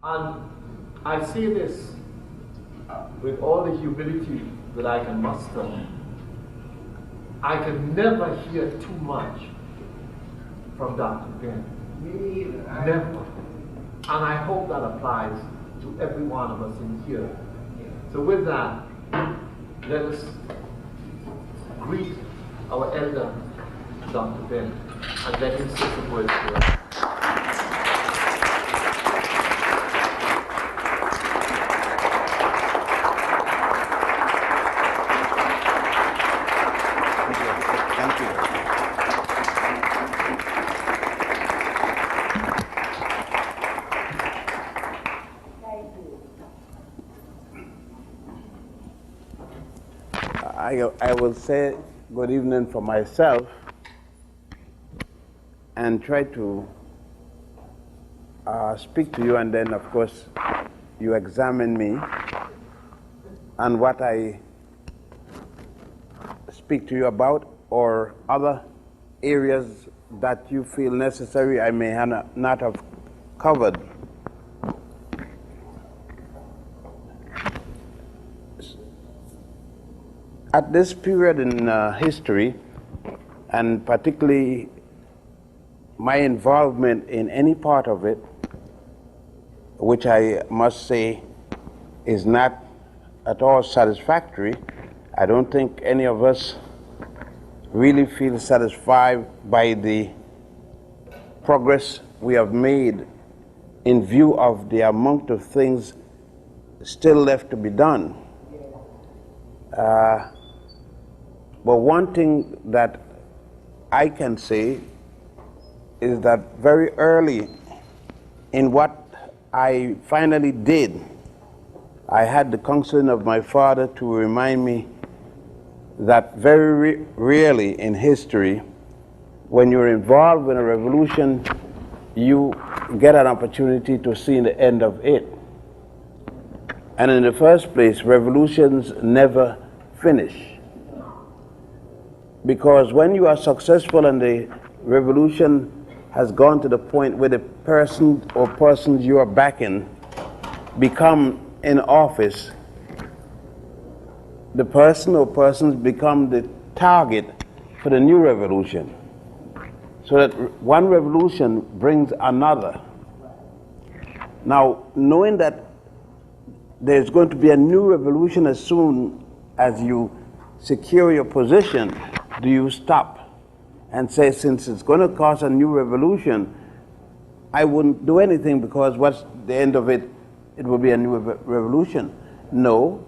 And I say this with all the humility that I can muster. I can never hear too much from Dr. Ben. Me either. Never. And I hope that applies to every one of us in here. So with that, let us greet our elder, Dr. Ben, and let him say some words to us. Thank you. I will say good evening for myself and try to speak to you, and then of course you examine me and what I speak to you about, or other areas that you feel necessary I may not have covered. At this period in history, and particularly my involvement in any part of it, which I must say is not at all satisfactory, I don't think any of us really feel satisfied by the progress we have made in view of the amount of things still left to be done. But one thing that I can say is that very early in what I finally did, I had the counseling of my father to remind me that very rarely in history, when you're involved in a revolution, you get an opportunity to see the end of it. And in the first place, revolutions never finish. Because when you are successful and the revolution has gone to the point where the person or persons you are backing become in office, the person or persons become the target for the new revolution. So that one revolution brings another. Now, knowing that there's going to be a new revolution as soon as you secure your position, do you stop and say, since it's going to cause a new revolution, I wouldn't do anything because what's the end of it? It will be a new revolution. No.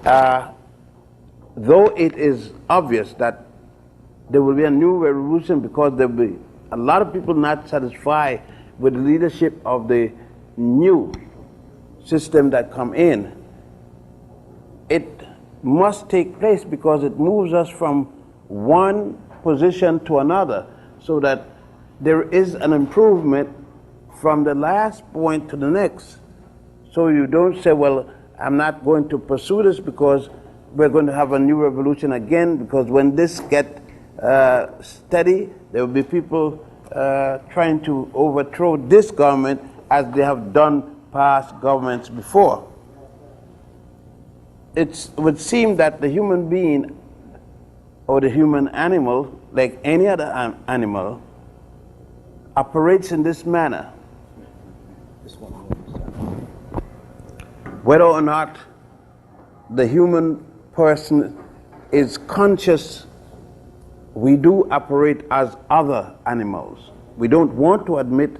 Though it is obvious that there will be a new revolution because there will be a lot of people not satisfied with the leadership of the new system that come in, it must take place because it moves us from one position to another, so that there is an improvement from the last point to the next. So you don't say, well, I'm not going to pursue this because we're going to have a new revolution again, because when this gets steady, there will be people trying to overthrow this government as they have done past governments before. It would seem that the human being or the human animal, like any other animal, operates in this manner. Whether or not the human person is conscious, we do operate as other animals. We don't want to admit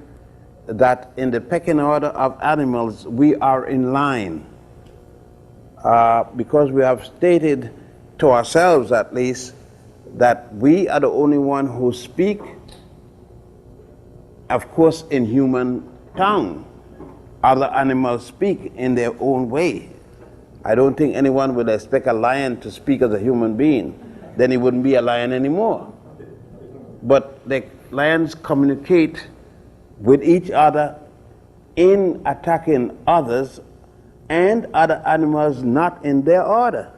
that in the pecking order of animals we are in line, because we have stated to ourselves at least that we are the only one who speak, of course, in human tongue. Other animals speak in their own way. I don't think anyone would expect a lion to speak as a human being. Then he wouldn't be a lion anymore. But the lions communicate with each other in attacking others and other animals not in their order.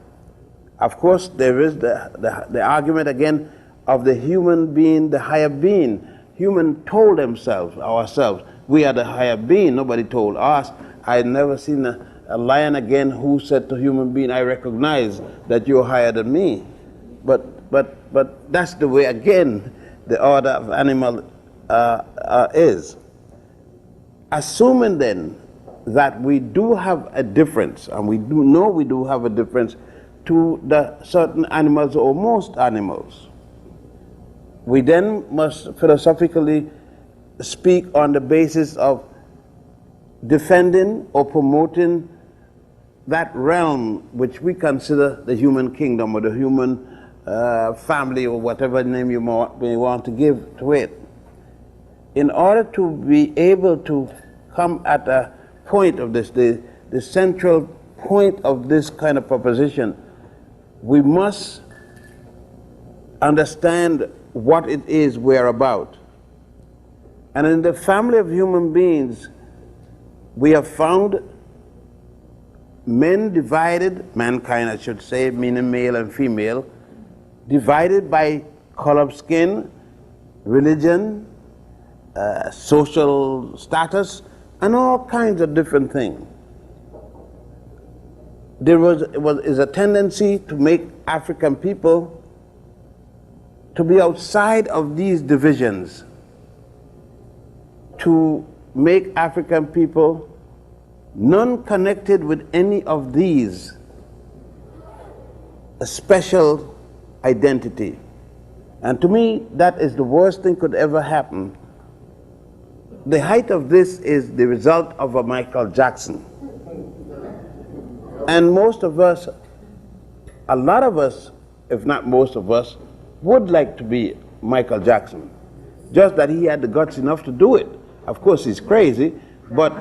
Of course, there is the argument again of the human being, the higher being. Human told themselves, ourselves, we are the higher being. Nobody told us I had never seen a lion again who said to a human being, I recognize that you're higher than me. But that's the way, again, the order of animal is. Assuming then that we do have a difference, and we do know we do have a difference to the certain animals or most animals, we then must philosophically speak on the basis of defending or promoting that realm which we consider the human kingdom or the human family, or whatever name you may want to give to it. In order to be able to come at a point of this, the central point of this kind of proposition, we must understand what it is we're about. And in the family of human beings, we have found men divided, mankind I should say, meaning male and female, divided by color of skin, religion, social status, and all kinds of different things. There is a tendency to make African people to be outside of these divisions, to make African people non-connected with any of these a special identity. And to me, that is the worst thing could ever happen. The height of this is the result of a Michael Jackson. And most of us, a lot of us, if not most of us, would like to be Michael Jackson. Just that he had the guts enough to do it. Of course, he's crazy, but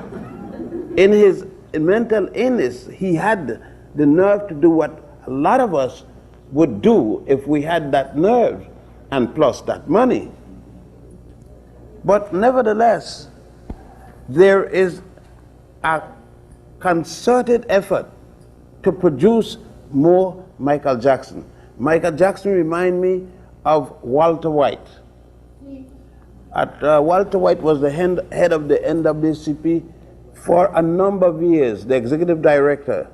in his mental illness, he had the nerve to do what a lot of us would do if we had that nerve, and plus that money. But nevertheless, there is a concerted effort to produce more Michael Jackson. Michael Jackson reminds me of Walter White. Walter White was the head of the NAACP for a number of years, the executive director.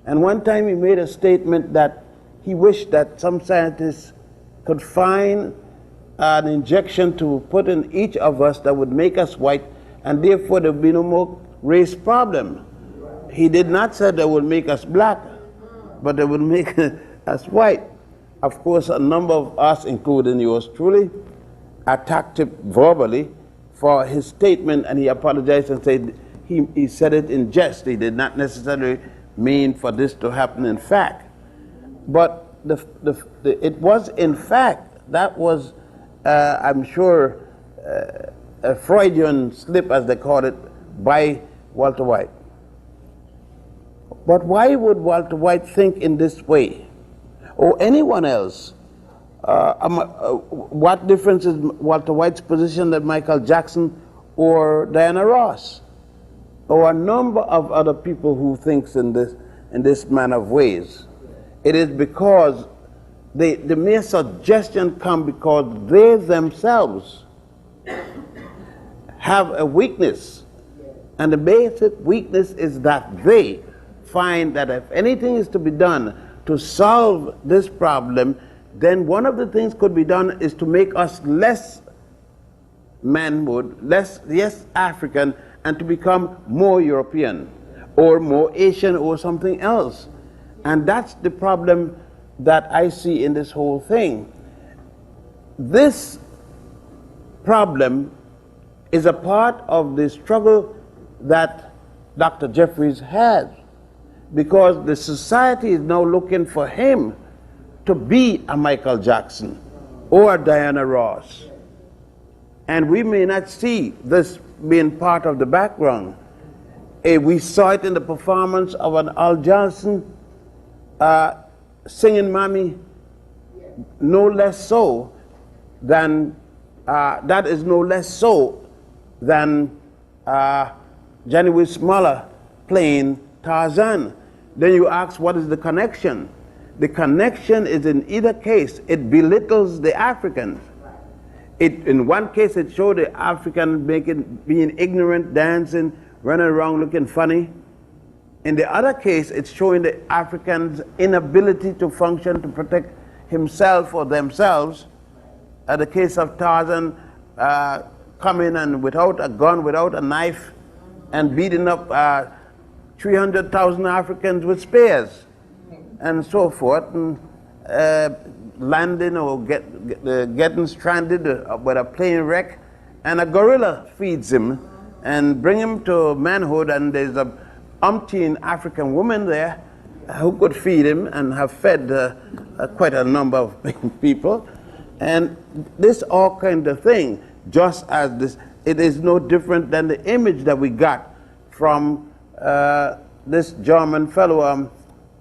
And one time he made a statement that he wished that some scientists could find an injection to put in each of us that would make us white, and therefore there would be no more race problem. He did not say that would make us black, but that would make us white. Of course, a number of us, including yours truly, attacked him verbally for his statement, and he apologized and said he said it in jest. He did not necessarily mean for this to happen in fact. But it was in fact, that was, I'm sure, a Freudian slip, as they call it, by Walter White. But why would Walter White think in this way? Or anyone else? What difference is Walter White's position than Michael Jackson or Diana Ross? Or a number of other people who thinks in this manner of ways? It is because the mere suggestion comes because they themselves have a weakness. And the basic weakness is that they find that if anything is to be done to solve this problem, then one of the things could be done is to make us less manhood, less African, and to become more European or more Asian or something else. And that's the problem that I see in this whole thing. This problem is a part of the struggle that Dr. Jeffries has, because the society is now looking for him to be a Michael Jackson or a Diana Ross. And we may not see this being part of the background. We saw it in the performance of an Al Johnson singing Mommy, no less so than, that is no less so than Johnny Wismala playing Tarzan. Then you ask, what is the connection? The connection is in either case, it belittles the Africans. In one case, it showed the African being ignorant, dancing, running around looking funny. In the other case, it's showing the African's inability to function to protect himself or themselves. The case of Tarzan coming and without a gun, without a knife, and beating up 300,000 Africans with spears and so forth, and landing or getting stranded with a plane wreck, and a gorilla feeds him and bring him to manhood, and there's a umpteen African woman there who could feed him and have fed quite a number of people. And this all kind of thing, just as this, it is no different than the image that we got from this German fellow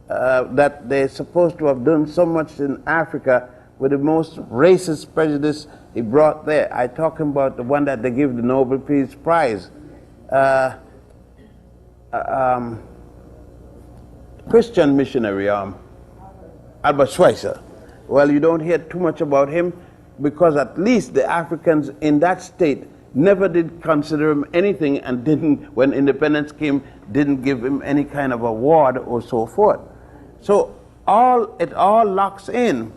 that they're supposed to have done so much in Africa with the most racist prejudice he brought there. I talking about the one that they give the Nobel Peace Prize. Christian missionary, Albert Schweitzer. Well, you don't hear too much about him because at least the Africans in that state never did consider him anything, and didn't, when independence came, didn't give him any kind of award or so forth. So it all locks in.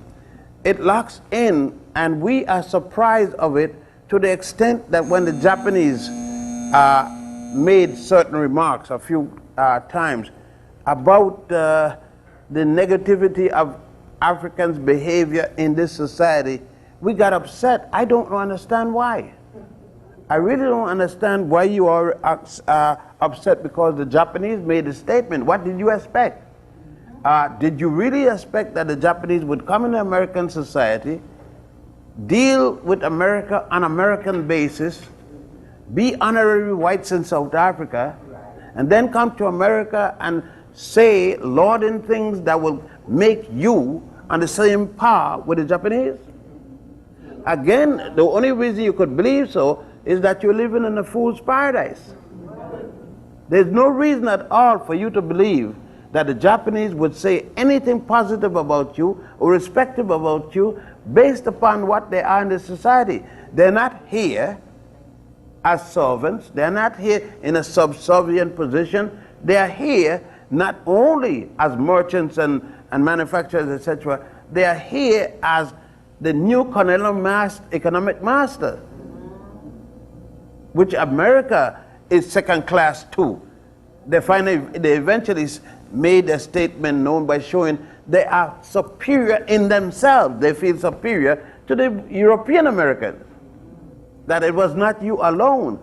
It locks in, and we are surprised of it to the extent that when the Japanese made certain remarks a few times about the negativity of Africans' behavior in this society, we got upset. I don't understand why. I really don't understand why you are upset because the Japanese made a statement. What did you expect? Did you really expect that the Japanese would come into American society, deal with America on an American basis, be honorary whites in South Africa, and then come to America and say lauding things that will make you on the same par with the Japanese? Again, the only reason you could believe so is that you're living in a fool's paradise. There's no reason at all for you to believe that the Japanese would say anything positive about you or respectful about you based upon what they are in the society. They're not here as servants. They're not here in a subservient position. They are here not only as merchants and manufacturers, etc. They are here as the new economic master, which America is second class too. They eventually made a statement known by showing they are superior in themselves. They feel superior to the European Americans. That it was not you alone,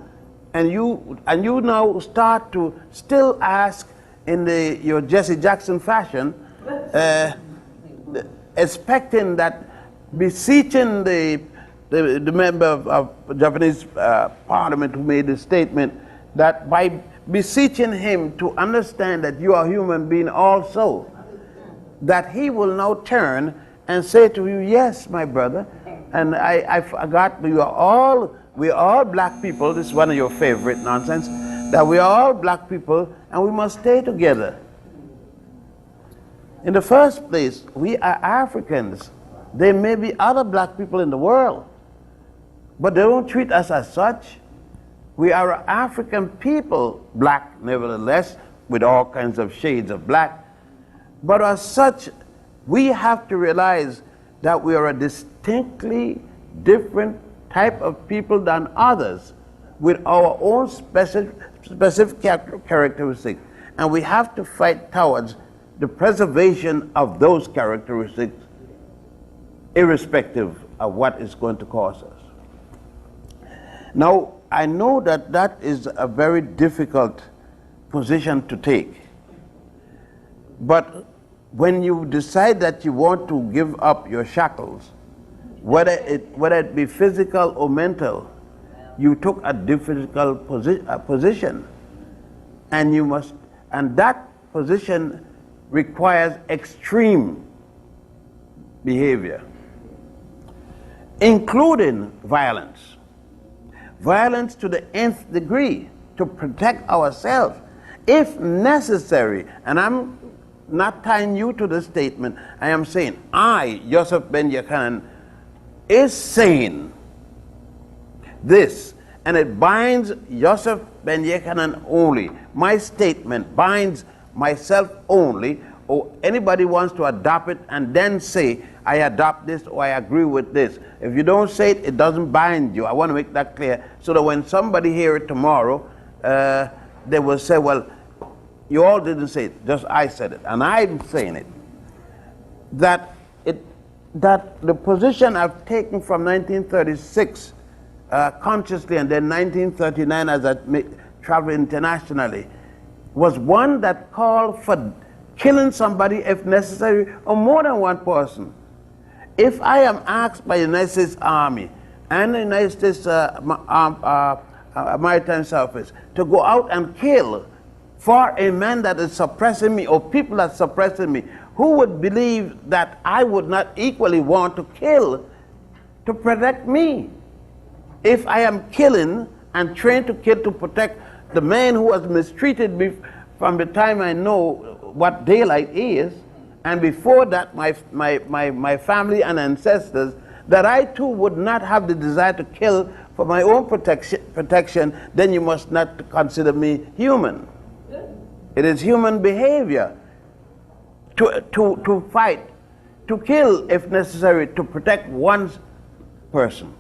and you now start to still ask in your Jesse Jackson fashion, expecting that, beseeching the member of Japanese parliament who made the statement, that by beseeching him to understand that you are a human being also, that he will now turn and say to you, yes, my brother, and I forgot, we are all black people. This is one of your favorite nonsense, that we are all black people and we must stay together. In the first place, we are Africans. There may be other black people in the world, but they don't treat us as such. We are an African people, black nevertheless, with all kinds of shades of black. But as such, we have to realize that we are a distinctly different type of people than others, with our own specific characteristics. And we have to fight towards the preservation of those characteristics, irrespective of what is going to cause us. Now, I know that that is a very difficult position to take. But when you decide that you want to give up your shackles, whether it be physical or mental, you took a difficult position, and that position requires extreme behavior, including violence to the nth degree, to protect ourselves if necessary. And I'm not tying you to the statement. I am saying I, Yosef Ben-Jochannan, is saying this, and it binds Yosef Ben-Jochannan only. My statement binds myself only, or anybody wants to adopt it and then say, I adopt this or I agree with this. If you don't say it, it doesn't bind you. I want to make that clear so that when somebody hear it tomorrow, they will say, well, you all didn't say it, just I said it, and I'm saying it. That the position I've taken from 1936 consciously, and then 1939 as I traveled internationally, was one that called for killing somebody if necessary, or more than one person. If I am asked by the United States Army and the United States Maritime Service to go out and kill for a man that is suppressing me, or people that are suppressing me, who would believe that I would not equally want to kill to protect me? If I am killing and trained to kill to protect the man who has mistreated me from the time I know what daylight is, and before that my family and ancestors, that I too would not have the desire to kill for my own protection, then you must not consider me human. It is human behavior to fight, to kill if necessary, to protect one's person.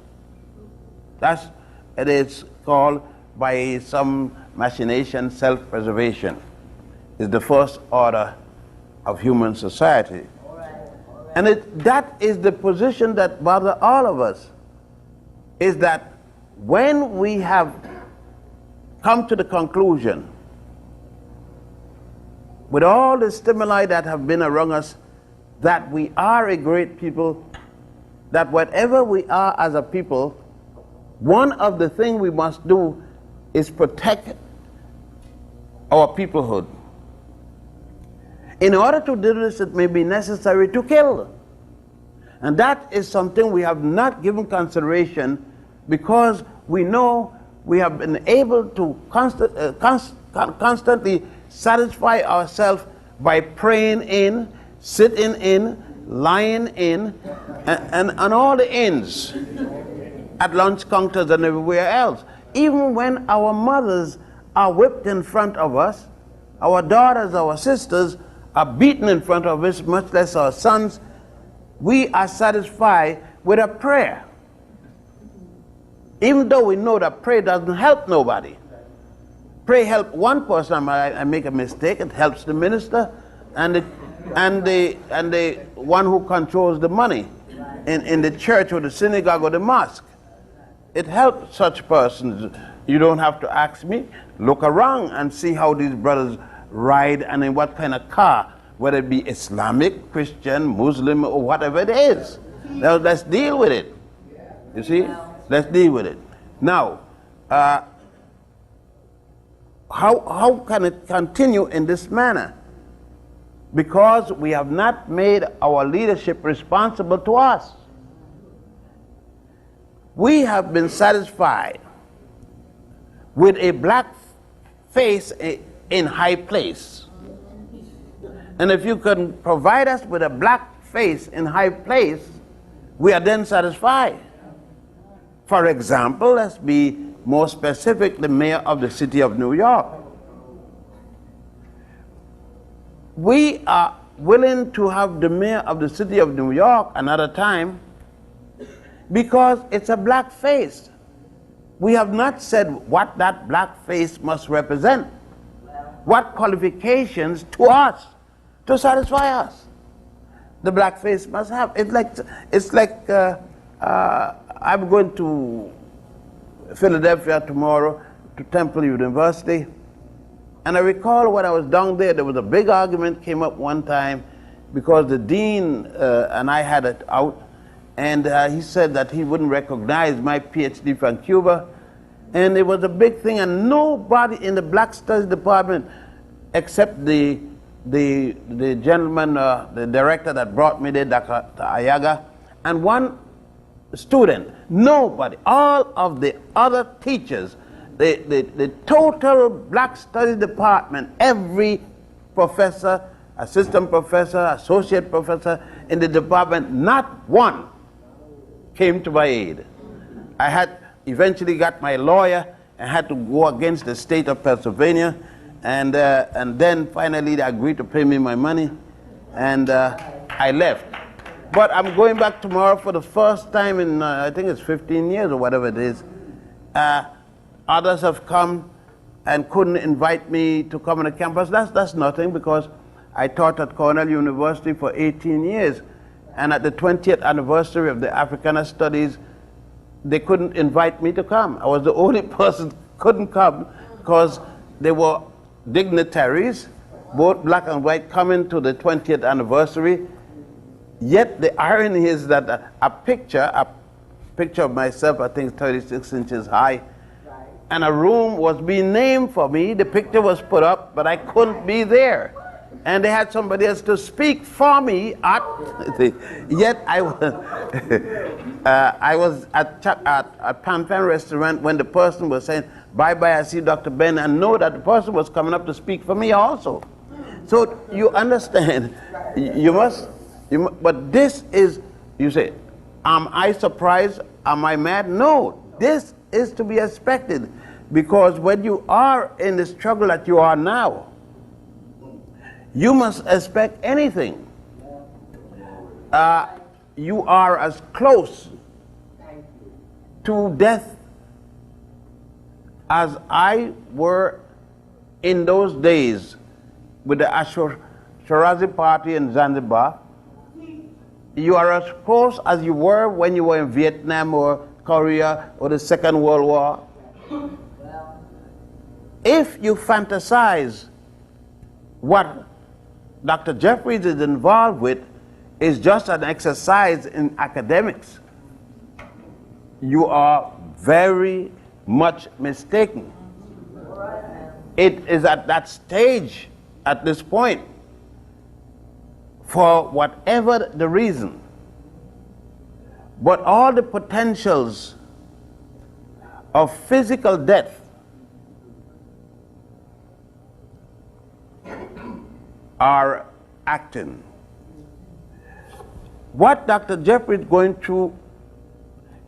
It is called by some machination self-preservation. Is the first order of human society. And that is the position that bothers all of us, is that when we have come to the conclusion, with all the stimuli that have been around us, that we are a great people, that whatever we are as a people, one of the things we must do is protect our peoplehood. In order to do this, it may be necessary to kill. And that is something we have not given consideration, because we know we have been able to constantly satisfy ourselves by praying in, sitting in, lying in, and all the ends at lunch counters and everywhere else. Even when our mothers are whipped in front of us, our daughters, our sisters are beaten in front of us, much less our sons, we are satisfied with a prayer. Even though we know that prayer doesn't help nobody. Pray help one person, I make a mistake, it helps the minister and the one who controls the money in the church or the synagogue or the mosque. It helps such persons. You don't have to ask me. Look around and see how these brothers ride and in what kind of car, whether it be Islamic, Christian, Muslim, or whatever it is. Now let's deal with it. You see? Let's deal with it. Now, how can it continue in this manner? Because we have not made our leadership responsible to us. We have been satisfied with a black face in high place. And if you can provide us with a black face in high place, we are then satisfied. For example, let's be more specific, the mayor of the city of New York. We are willing to have the mayor of the city of New York another time because it's a black face. We have not said what that black face must represent, what qualifications to us to satisfy us the black face must have. It's like I'm going to Philadelphia tomorrow to Temple University, and I recall when I was down there was a big argument came up one time because the dean and I had it out, and he said that he wouldn't recognize my PhD from Cuba, and it was a big thing, and nobody in the Black Studies department except the gentleman, the director that brought me there, Dr. Ayaga, and one student, nobody, all of the other teachers, the total Black Studies department, every professor, assistant professor, associate professor in the department, not one came to my aid. I had eventually got my lawyer and had to go against the state of Pennsylvania, and then finally they agreed to pay me my money, and I left. But I'm going back tomorrow for the first time in, I think it's 15 years or whatever it is. Others have come and couldn't invite me to come on the campus. That's nothing, because I taught at Cornell University for 18 years. And at the 20th anniversary of the Africana Studies, they couldn't invite me to come. I was the only person who couldn't come, because there were dignitaries, both black and white, coming to the 20th anniversary. Yet the irony is that a picture of myself, I think 36 inches high, and a room was being named for me. The picture was put up, but I couldn't be there. And they had somebody else to speak for me yet I was at Pan Pan restaurant when the person was saying, bye-bye, I see Dr. Ben, and know that the person was coming up to speak for me also. So you understand, but this is, you say, am I surprised? Am I mad? No, this is to be expected, because when you are in the struggle that you are now, you must expect anything. You are as close to death as I were in those days with the Shirazi party in Zanzibar. You are as close as you were when you were in Vietnam or Korea or the Second World War. If you fantasize what Dr. Jeffries is involved with is just an exercise in academics, you are very much mistaken. It is at that stage, at this point, for whatever the reason. But all the potentials of physical death are acting. What Dr. Jeffrey is going through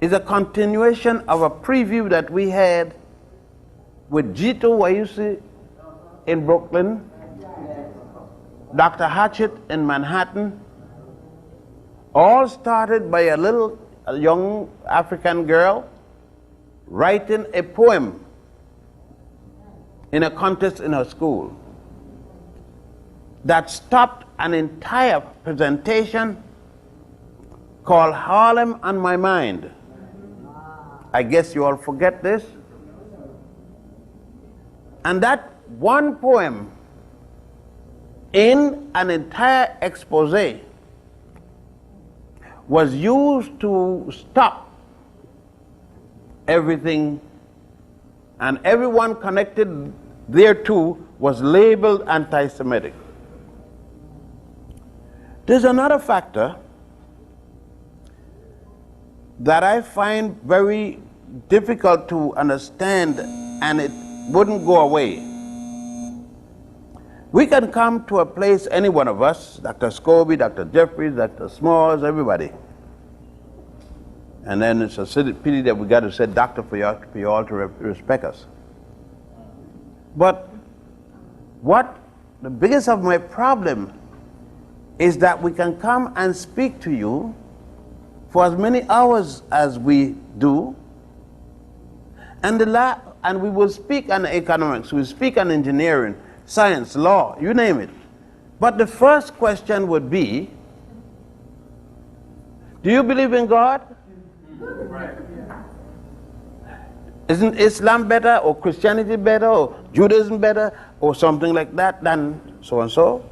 is a continuation of a preview that we had with Jito Wayusi in Brooklyn, Dr. Hatchett in Manhattan. All started by a young African girl writing a poem in a contest in her school that stopped an entire presentation called Harlem on My Mind. I guess you all forget this. And that one poem in an entire expose was used to stop everything, and everyone connected thereto was labeled anti-Semitic. There's another factor that I find very difficult to understand, and it wouldn't go away. We can come to a place, any one of us, Dr. Scobie, Dr. Jeffries, Dr. Smalls, everybody. And then it's a pity that we got to say doctor for you all to respect us. But what the biggest of my problem is that we can come and speak to you for as many hours as we do, and we will speak on economics, we will speak on engineering, science, law, you name it. But the first question would be, do you believe in God? Right. Isn't Islam better, or Christianity better, or Judaism better, or something like that than so and so?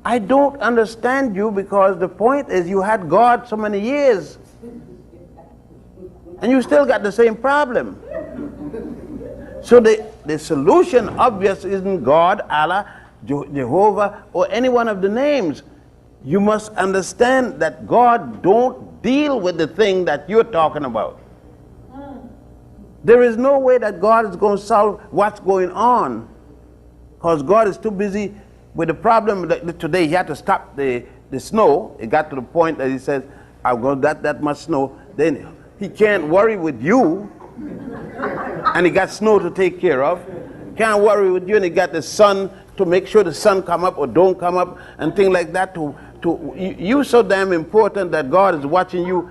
I don't understand you, because the point is you had God so many years and you still got the same problem. So the solution obviously isn't God, Allah, Jehovah, or any one of the names. You must understand that God don't deal with the thing that you're talking about. There is no way that God is going to solve what's going on, because God is too busy with the problem. That today he had to stop the snow. It got to the point that he says, I've got that much snow. Then he can't worry with you, and he got snow to take care of. Can't worry with you, and he got the sun to make sure the sun come up or don't come up, and things like that. You so damn important that God is watching you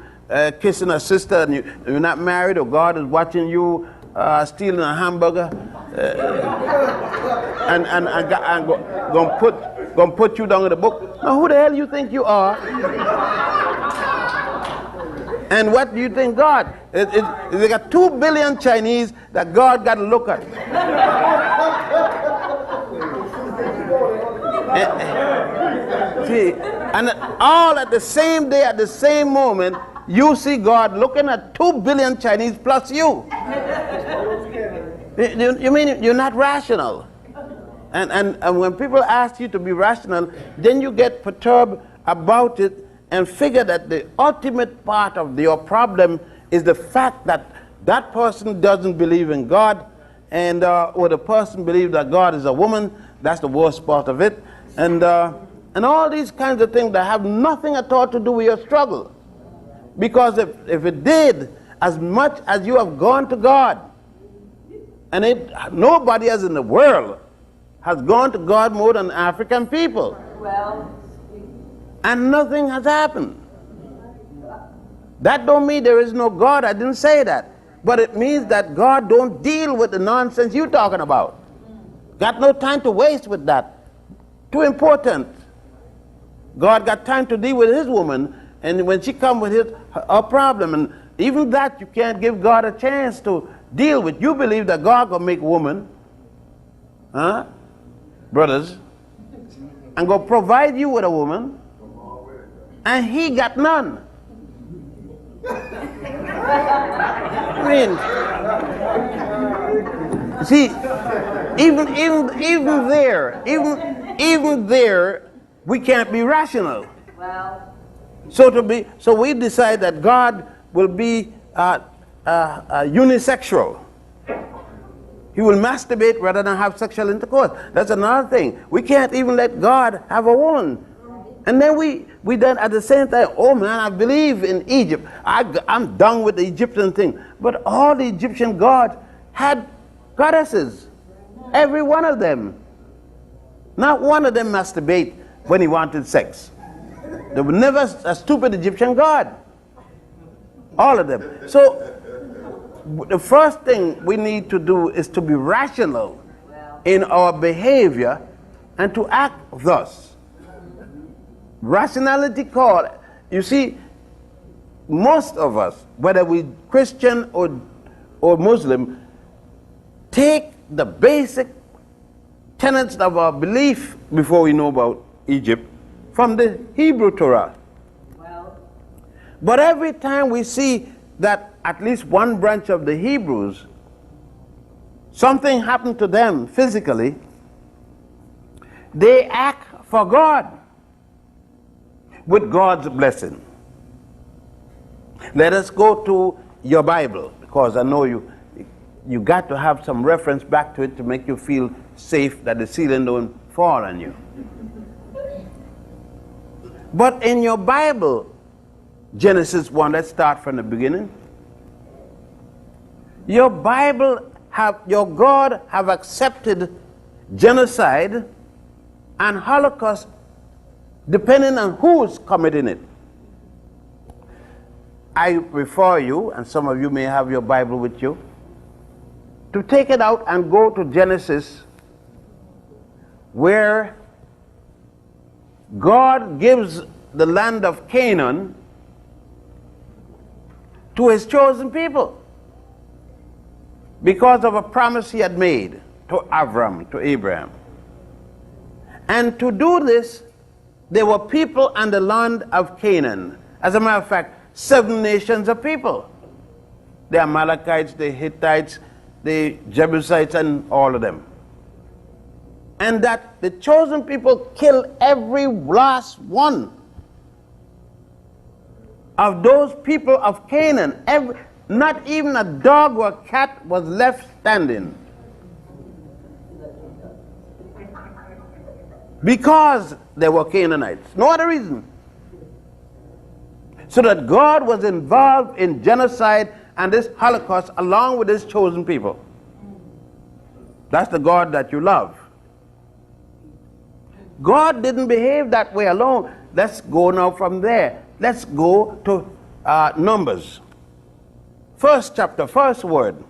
kissing a sister and you're not married, or God is watching you stealing a hamburger and gonna put you down in the book. Now, who the hell you think you are? And what do you think God? They got 2 billion Chinese that God got to look at. See, and all at the same day, at the same moment, you see God looking at 2 billion Chinese plus you. You mean you're not rational? And when people ask you to be rational, then you get perturbed about it and figure that the ultimate part of your problem is the fact that that person doesn't believe in God, and or the person believes that God is a woman. That's the worst part of it. And all these kinds of things that have nothing at all to do with your struggle. Because if it did, as much as you have gone to God, and nobody else in the world has gone to God more than African people. Well, and nothing has happened. That don't mean there is no God. I didn't say that. But it means that God don't deal with the nonsense you're talking about. Got no time to waste with that. Too important. God got time to deal with his woman, and when she come with her problem, and even that you can't give God a chance to deal with. You believe that God gonna make a woman, huh, brothers, and go provide you with a woman, and he got none. I mean, see, even there, we can't be rational. well, So we decide that God will be unisexual. He will masturbate rather than have sexual intercourse. That's another thing. We can't even let God have a woman. And then we then at the same time, oh man, I believe in Egypt. I'm done with the Egyptian thing. But all the Egyptian gods had goddesses. Every one of them. Not one of them masturbate when he wanted sex. There was never a stupid Egyptian god. All of them. So the first thing we need to do is to be rational in our behavior and to act thus. Rationality call. You see, most of us, whether we Christian or Muslim, take the basic tenets of our belief before we know about Egypt from the Hebrew Torah. well, But every time we see that at least one branch of the Hebrews, something happened to them physically, they act for God with God's blessing. Let us go to your Bible, because I know you got to have some reference back to it to make you feel safe that the ceiling don't fall on you. But in your Bible, Genesis 1, let's start from the beginning. Your Bible your God have accepted genocide and Holocaust depending on who's committing it. I refer you, and some of you may have your Bible with you, to take it out and go to Genesis, where God gives the land of Canaan to his chosen people because of a promise he had made to Avram, to Abraham. And to do this, there were people on the land of Canaan. As a matter of fact, 7 nations of people. The Amalekites, the Hittites, the Jebusites, and all of them. And that the chosen people killed every last one of those people of Canaan. Not even a dog or a cat was left standing. Because they were Canaanites. No other reason. So that God was involved in genocide and this Holocaust along with his chosen people. That's the God that you love. God didn't behave that way alone. Let's go now from there. Let's go to Numbers. First chapter, first word.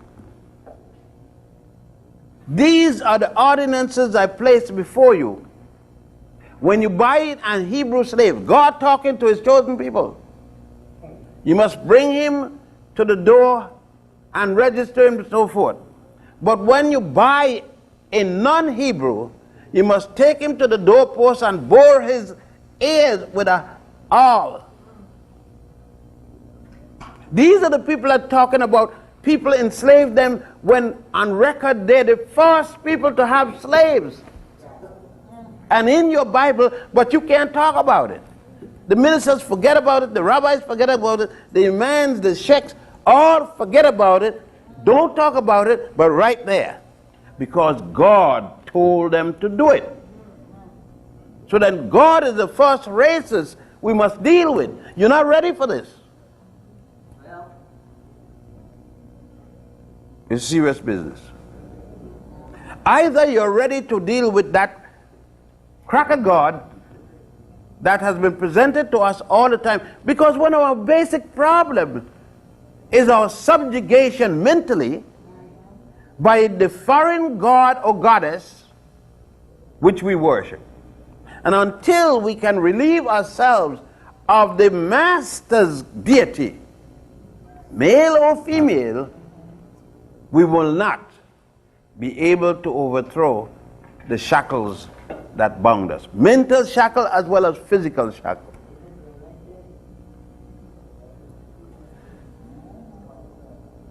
These are the ordinances I placed before you. When you buy an Hebrew slave, God talking to his chosen people, you must bring him to the door and register him and so forth. But when you buy a non-Hebrew, you must take him to the doorpost and bore his ears with a awl. These are the people that are talking about. People enslaved them when on record they're the first people to have slaves. And in your Bible, but you can't talk about it. The ministers forget about it, the rabbis forget about it, the imams, the sheikhs, all forget about it. Don't talk about it, but right there. Because God told them to do it. So then God is the first racist we must deal with. You're not ready for this. Well, It's serious business. Either you're ready to deal with that cracker God that has been presented to us all the time, because one of our basic problems is our subjugation mentally by the foreign god or goddess which we worship. And until we can relieve ourselves of the master's deity, male or female, we will not be able to overthrow the shackles that bound us. Mental shackle as well as physical shackle.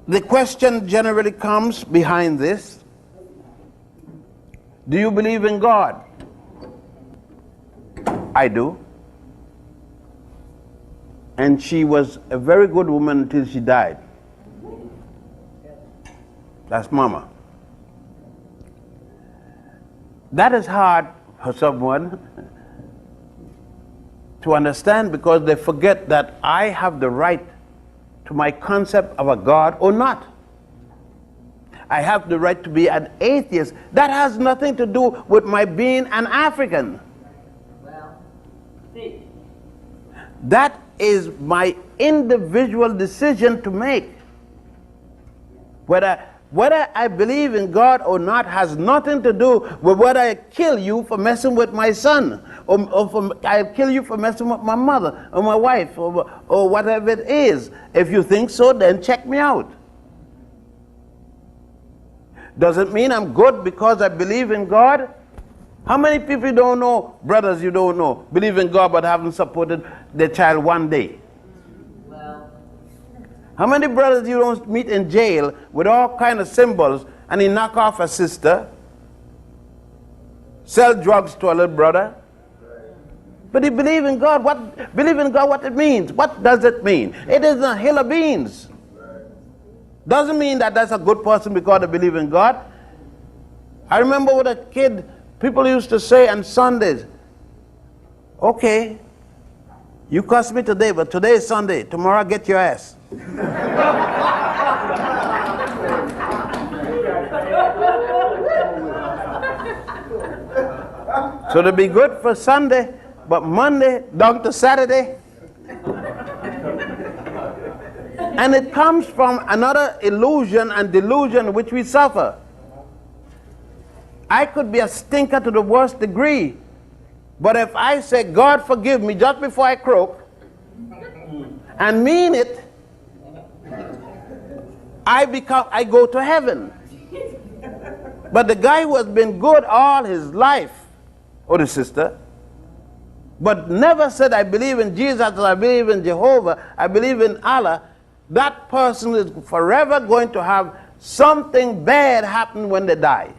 The question generally comes behind this: do you believe in God? I do. And she was a very good woman until she died. That's Mama. That is hard for someone to understand, because they forget that I have the right to my concept of a God or not. I have the right to be an atheist. That has nothing to do with my being an African. well, see, That is my individual decision to make. Whether I believe in God or not has nothing to do with whether I kill you for messing with my son, or I kill you for messing with my mother or my wife, or whatever it is. If you think so, then check me out. Does it mean I'm good because I believe in God? How many people you don't know, brothers you don't know, believe in God but haven't supported their child one day? well, How many brothers you don't meet in jail with all kind of symbols, and he knock off a sister, sell drugs to a little brother, but he believe in God? Believe in God, what it means? What does it mean? It isn't a hill of beans. Doesn't mean that that's a good person because they believe in God. I remember with a kid, people used to say on Sundays, okay, you cuss me today, but today is Sunday. Tomorrow I get your ass. So to be good for Sunday, but Monday down to Saturday. And it comes from another illusion and delusion which we suffer. I could be a stinker to the worst degree, but if I say, God forgive me, just before I croak, and mean it, I go to heaven. But the guy who has been good all his life, or the sister, but never said, I believe in Jesus, I believe in Jehovah, I believe in Allah, that person is forever going to have something bad happen when they die.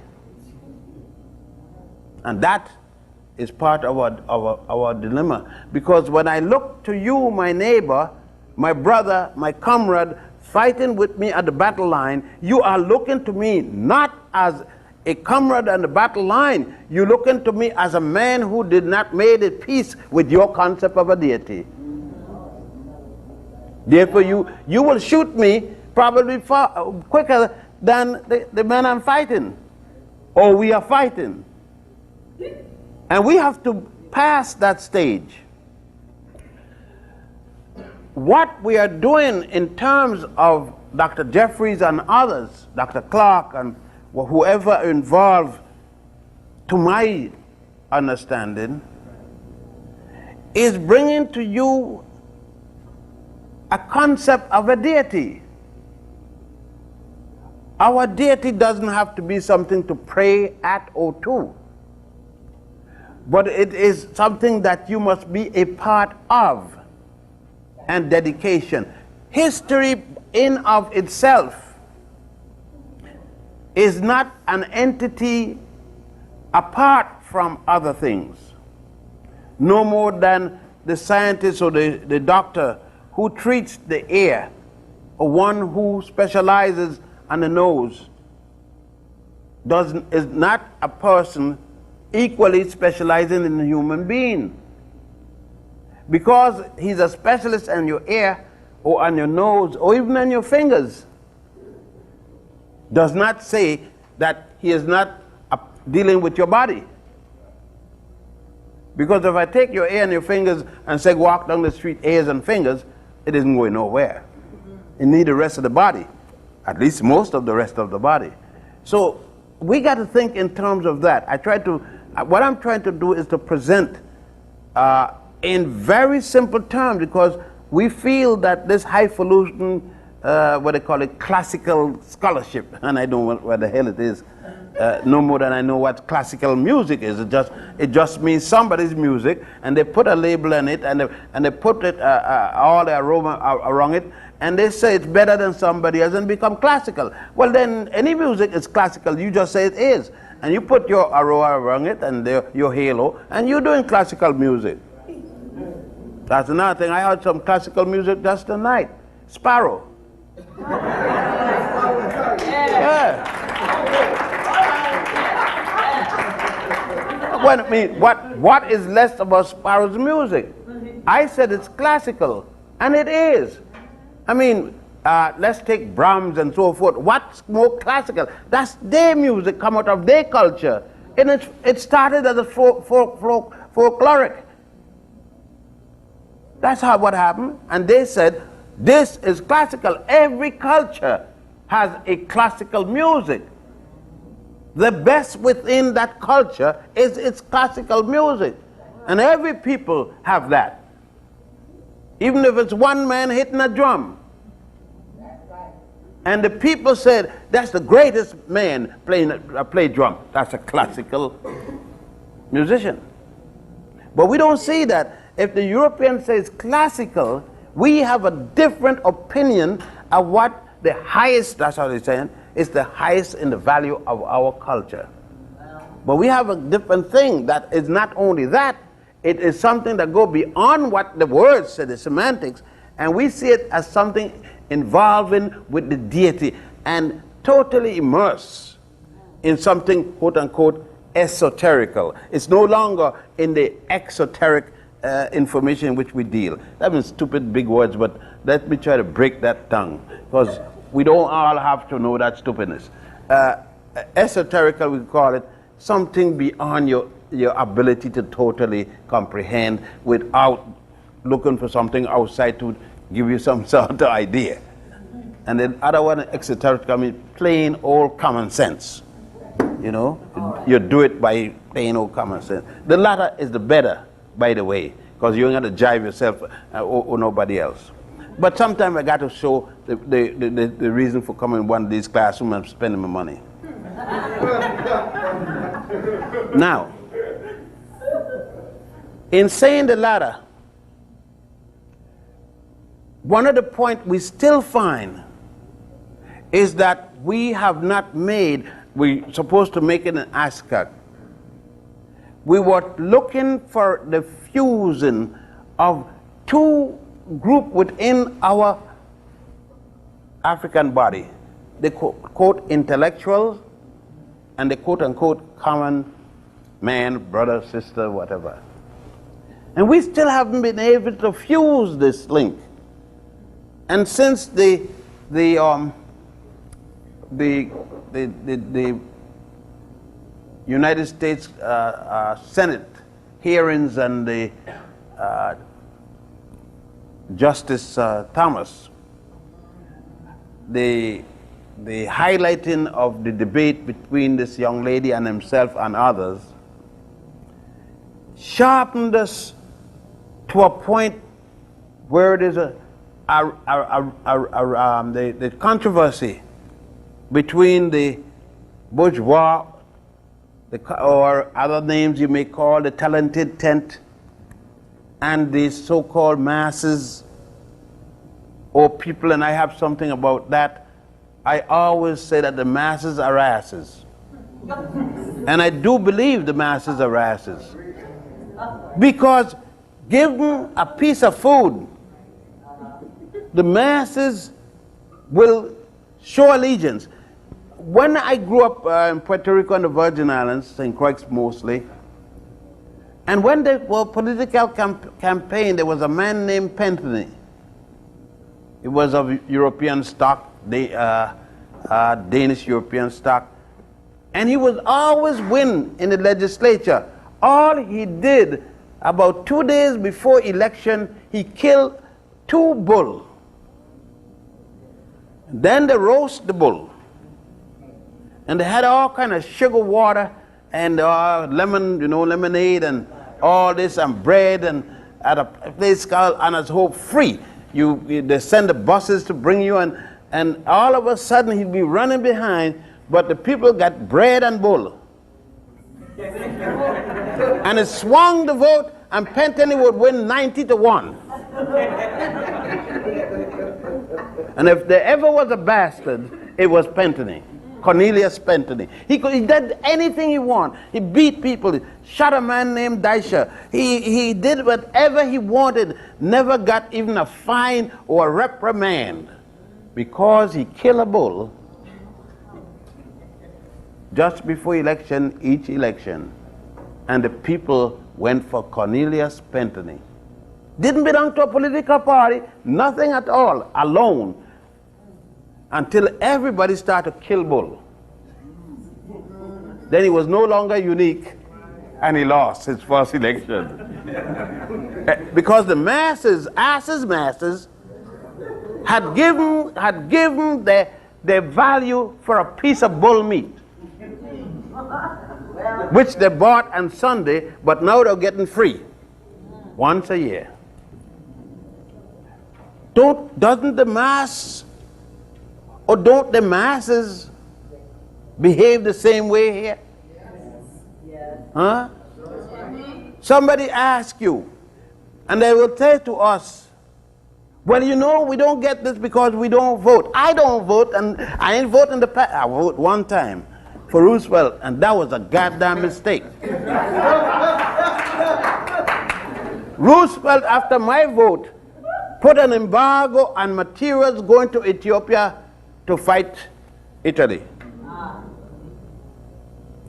And that is part of our dilemma. Because when I look to you, my neighbor, my brother, my comrade, fighting with me at the battle line, you are looking to me not as a comrade on the battle line. You looking to me as a man who did not make a peace with your concept of a deity. Therefore, you will shoot me probably far quicker than the man I'm fighting, or we are fighting. And we have to pass that stage. What we are doing in terms of Dr. Jeffries and others, Dr. Clark and whoever involved, to my understanding, is bringing to you a concept of a deity. Our deity doesn't have to be something to pray at or to, but it is something that you must be a part of, and dedication. History in of itself is not an entity apart from other things, no more than the scientist or the doctor who treats the ear, or one who specializes on the nose, is not a person equally specializing in the human being. Because he's a specialist on your ear or on your nose or even on your fingers, does not say that he is not dealing with your body. Because if I take your ear and your fingers and say walk down the street, ears and fingers, it isn't going nowhere. You need the rest of the body, at least most of the rest of the body. So we got to think in terms of that. What I'm trying to do is to present in very simple terms, because we feel that this highfalutin, what they call it, classical scholarship, and I don't know what the hell it is, no more than I know what classical music is. It just means somebody's music, and they put a label on it, and they put it all the aroma around it, and they say it's better than somebody else and become classical. Well, then any music is classical. You just say it is, and you put your aroma around it and your halo, and you're doing classical music. That's another thing. I heard some classical music just tonight. Sparrow. Yeah. Well, I mean, what is less about Sparrow's music? I said it's classical, and it is. I mean, let's take Brahms and so forth. What's more classical? That's their music, come out of their culture. And it started as a folkloric. That's what happened. And they said, this is classical. Every culture has a classical music. The best within that culture is its classical music. And every people have that. Even if it's one man hitting a drum. And the people said, that's the greatest man play drum. That's a classical musician. But we don't see that. If the European says classical, we have a different opinion of what the highest, that's how they're saying, is the highest in the value of our culture. But we have a different thing that is not only that, it is something that goes beyond what the words say, the semantics, and we see it as something involving with the deity and totally immersed in something quote unquote esoterical. It's no longer in the exoteric information in which we deal. That means stupid big words, but let me try to break that tongue, because we don't all have to know that stupidness. Esoterical, we call it something beyond your ability to totally comprehend without looking for something outside to give you some sort of idea. And the other one, exoteric, I mean plain old common sense. You know, you do it by plain old common sense. The latter is the better, by the way, because you ain't got to jive yourself or nobody else. But sometimes I got to show the reason for coming in one of these classrooms and spending my money. Now, in saying the latter, one of the points we still find is that we have not made, we're supposed to make it an ASCAC. We were looking for the fusion of two groups within our African body, the quote intellectuals and the quote unquote common man, brother, sister, whatever. And we still haven't been able to fuse this link. And since the United States Senate hearings and the Justice Thomas, the highlighting of the debate between this young lady and himself and others sharpened us to a point where there's the controversy between the bourgeois, or other names you may call the talented tent, and the so-called masses or people, and I have something about that. I always say that the masses are asses. And I do believe the masses are asses. Because give them a piece of food, the masses will show allegiance. When I grew up in Puerto Rico and the Virgin Islands, St. Croix mostly, and when there were political campaign, there was a man named Pentony. He was of European stock, Danish European stock, and he was always win in the legislature. All he did, about 2 days before election, he killed 2 bulls. Then they roast the bull. And they had all kind of sugar water and lemon, lemonade and all this, and bread, and at a place called Anna's Hope Free. They send the buses to bring you, and all of a sudden he'd be running behind, but the people got bread and bull. And it swung the vote, and Pentony would win 90-1. And if there ever was a bastard, it was Pentony. Cornelius Pentony. He did anything he wanted. He beat people. He shot a man named Daisha. He did whatever he wanted. Never got even a fine or a reprimand because he killed a bull just before election, each election. And the people went for Cornelius Pentony. Didn't belong to a political party, nothing at all, alone. Until everybody started to kill bull. Then he was no longer unique, and he lost his first election. Because the masses, masses, had given their value for a piece of bull meat, which they bought on Sunday, but now they're getting free once a year. Doesn't the mass, or don't the masses behave the same way here? Yes. Huh? Somebody asks you, and they will say to us, well, we don't get this because we don't vote. I don't vote, and I ain't voting in the past. I voted one time for Roosevelt, and that was a goddamn mistake. Roosevelt, after my vote, put an embargo on materials going to Ethiopia to fight Italy.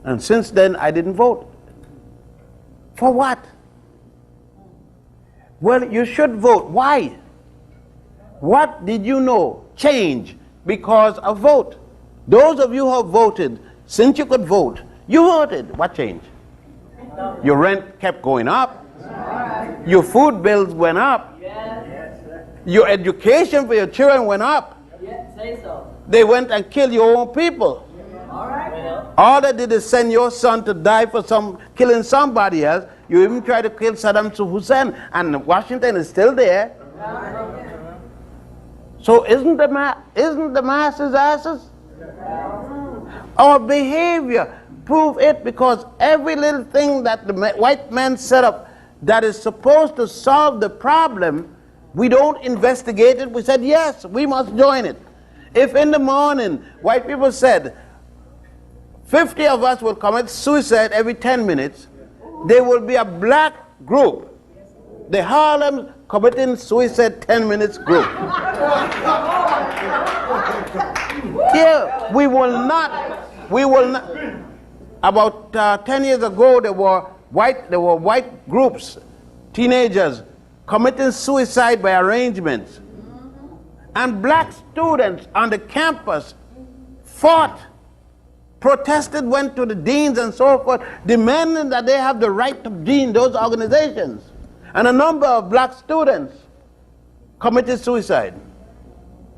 And since then, I didn't vote. For what? Well, you should vote. Why? What did you know? Change because of vote. Those of you who have voted, since you could vote, you voted. What changed? Your rent kept going up. Your food bills went up. Your education for your children went up. Yeah, say so. They went and killed your own people. All right. All they did is send your son to die for killing somebody else. You even tried to kill Saddam Hussein, and Washington is still there. So isn't the masses asses? Our behavior prove it, because every little thing that the white man set up that is supposed to solve the problem, we don't investigate it. We said, yes, we must join it. If in the morning white people said 50 of us will commit suicide every 10 minutes, there will be a black group, the Harlem committing suicide 10 minutes group. Yeah, we will not. About 10 years ago, there were white groups, teenagers, committing suicide by arrangements. And black students on the campus fought, protested, went to the deans and so forth, demanding that they have the right to be in those organizations. And a number of black students committed suicide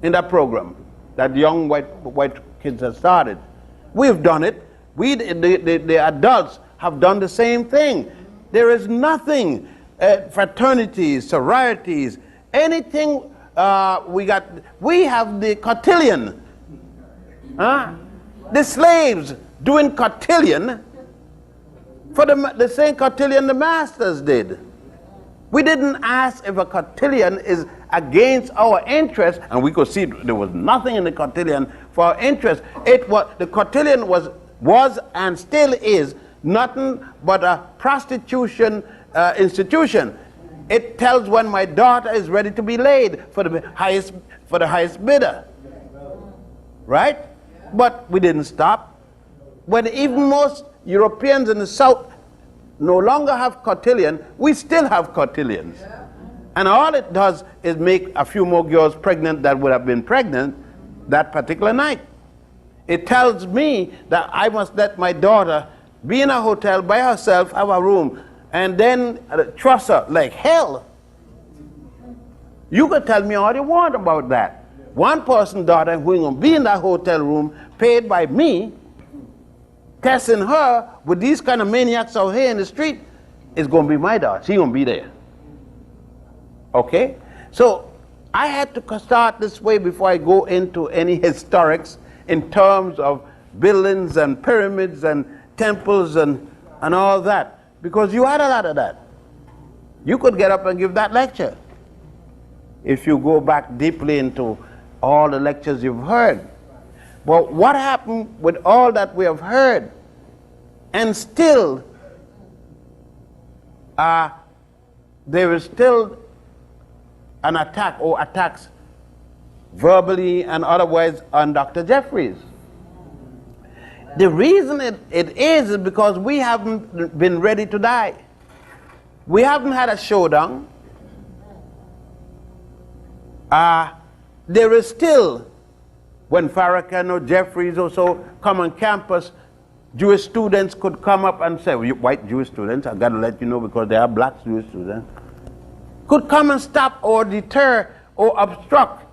in that program that young white kids have started. We've done it. The adults have done the same thing. There is nothing, fraternities, sororities, anything. We have the cotillion. The slaves doing cotillion for the same cotillion the masters did. We didn't ask if a cotillion is against our interest, and we could see there was nothing in the cotillion for our interest. The cotillion was and still is nothing but a prostitution institution. It tells when my daughter is ready to be laid for the highest bidder, right? But we didn't stop. When even most Europeans in the South no longer have cotillion, we still have cotillions. And all it does is make a few more girls pregnant that would have been pregnant that particular night. It tells me that I must let my daughter be in a hotel by herself, have a room, and then trust her like hell. You can tell me all you want about that. One person's daughter who is going to be in that hotel room paid by me, testing her with these kind of maniacs out here in the street, is going to be my daughter. She's going to be there. Okay? So I had to start this way before I go into any historics in terms of buildings and pyramids and temples and all that. Because you had a lot of that. You could get up and give that lecture if you go back deeply into all the lectures you've heard. But what happened with all that we have heard? And still, there is still an attack or attacks verbally and otherwise on Dr. Jeffries. The reason it is because we haven't been ready to die. We haven't had a showdown. There is still, when Farrakhan or Jeffries or so come on campus, Jewish students could come up and say, white Jewish students, I got to let you know because they are black Jewish students, could come and stop or deter or obstruct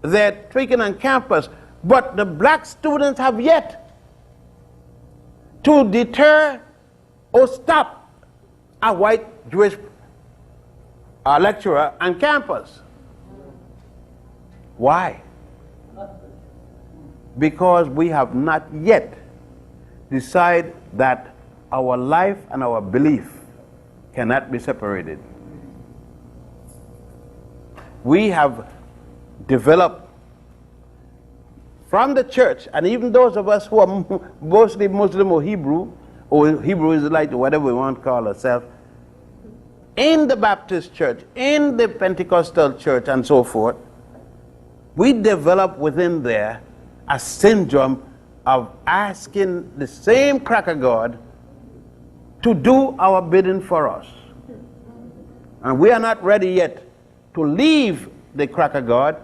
their speaking on campus. But the black students have yet to deter or stop a white Jewish lecturer on campus. Why? Because we have not yet decided that our life and our belief cannot be separated. We have developed from the church, and even those of us who are mostly Muslim or Hebrew Israelite, or whatever we want to call ourselves, in the Baptist church, in the Pentecostal church, and so forth, we develop within there a syndrome of asking the same cracker God to do our bidding for us. And we are not ready yet to leave the cracker God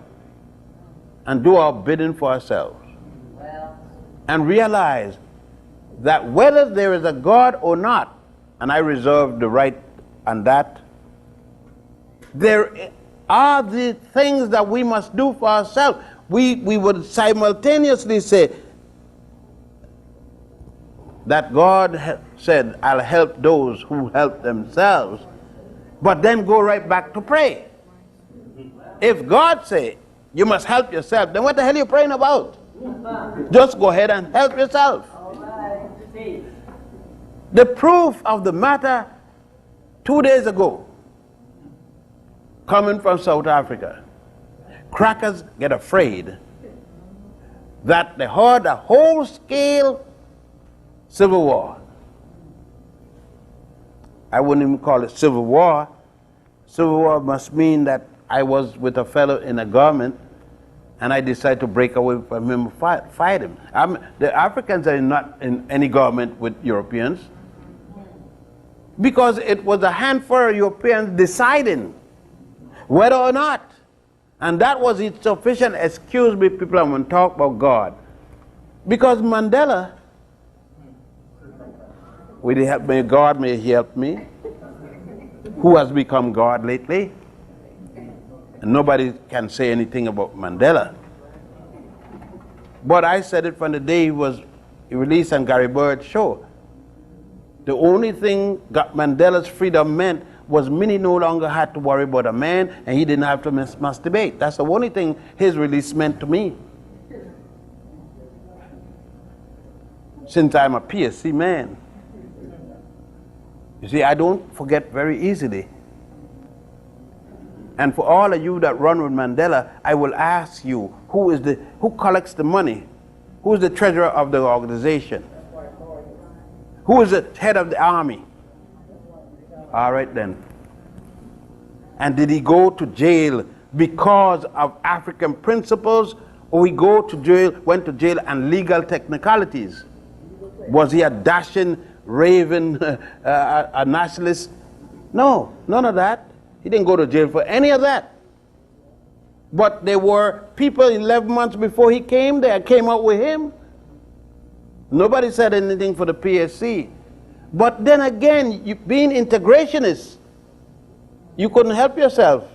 and do our bidding for ourselves. And realize that whether there is a God or not, and I reserve the right on that, there are the things that we must do for ourselves. We would simultaneously say that God said, I'll help those who help themselves, but then go right back to pray. If God say, you must help yourself, then what the hell are you praying about? Just go ahead and help yourself. The proof of the matter, 2 days ago, coming from South Africa, crackers get afraid that they heard a whole-scale civil war. I wouldn't even call it civil war. Civil war must mean that I was with a fellow in a government and I decided to break away from him and fight him. The Africans are not in any government with Europeans because it was a handful of Europeans deciding whether or not And that was its sufficient excuse me, people, I'm going to talk about God. Because Mandela, will he help me? God may he help me. Who has become God lately? And nobody can say anything about Mandela. But I said it from the day he released on Gary Bird's show. The only thing that Mandela's freedom meant was Minnie no longer had to worry about a man, and he didn't have to masturbate. That's the only thing his release meant to me. Since I'm a PSC man. You see, I don't forget very easily. And for all of you that run with Mandela, I will ask you, who collects the money? Who is the treasurer of the organization? Who is the head of the army? All right then. And did he go to jail because of African principles, or he went to jail on legal technicalities? Was he a dashing, raving, a nationalist? No, none of that. He didn't go to jail for any of that. But there were people 11 months before he came there, came out with him. Nobody said anything for the PSC. But then again, being integrationist, you couldn't help yourself.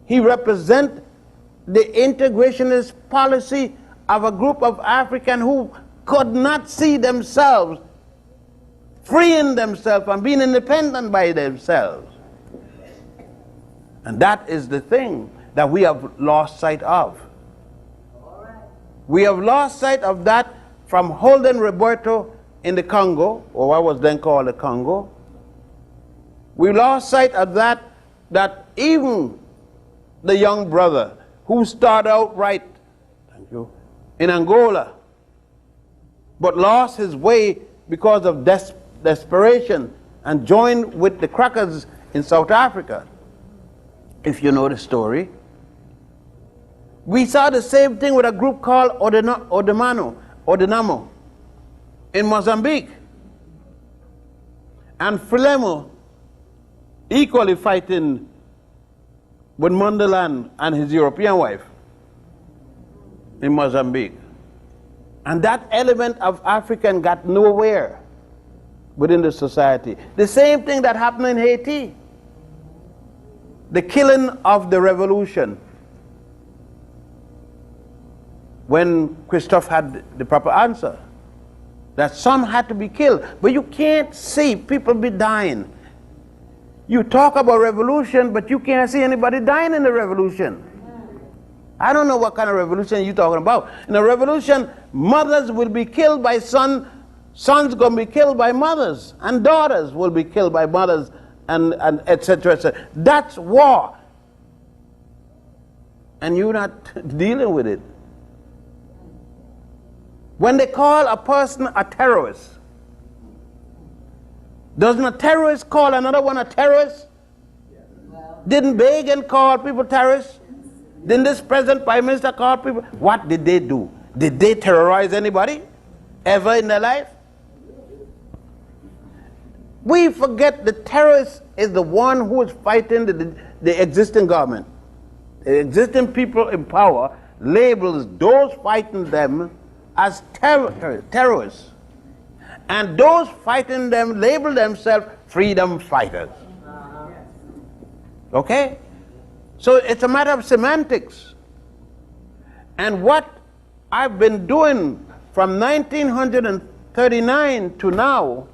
He represents the integrationist policy of a group of Africans who could not see themselves freeing themselves and being independent by themselves. And that is the thing that we have lost sight of. We have lost sight of that from Holden Roberto in the Congo, or what was then called the Congo. We lost sight of that even the young brother who started out right, thank you, in Angola, but lost his way because of desperation and joined with the crackers in South Africa. If you know the story. We saw the same thing with a group called Odinamo in Mozambique. And Frelimo equally fighting with Mondeland and his European wife in Mozambique. And that element of African got nowhere within the society. The same thing that happened in Haiti. The killing of the revolution. When Christophe had the proper answer, that some had to be killed. But you can't see people be dying. You talk about revolution, but you can't see anybody dying in the revolution. I don't know what kind of revolution you're talking about. In a revolution, mothers will be killed by sons going to be killed by mothers, and daughters will be killed by mothers, and etc., etc. That's war. And you're not dealing with it. When they call a person a terrorist, doesn't a terrorist call another one a terrorist? Didn't Begin call people terrorists? Didn't this present Prime Minister call people? What did they do? Did they terrorize anybody ever in their life? We forget the terrorist is the one who is fighting the existing government. The existing people in power labels those fighting them as terrorists. And those fighting them label themselves freedom fighters. Okay? So it's a matter of semantics. And what I've been doing from 1939 to now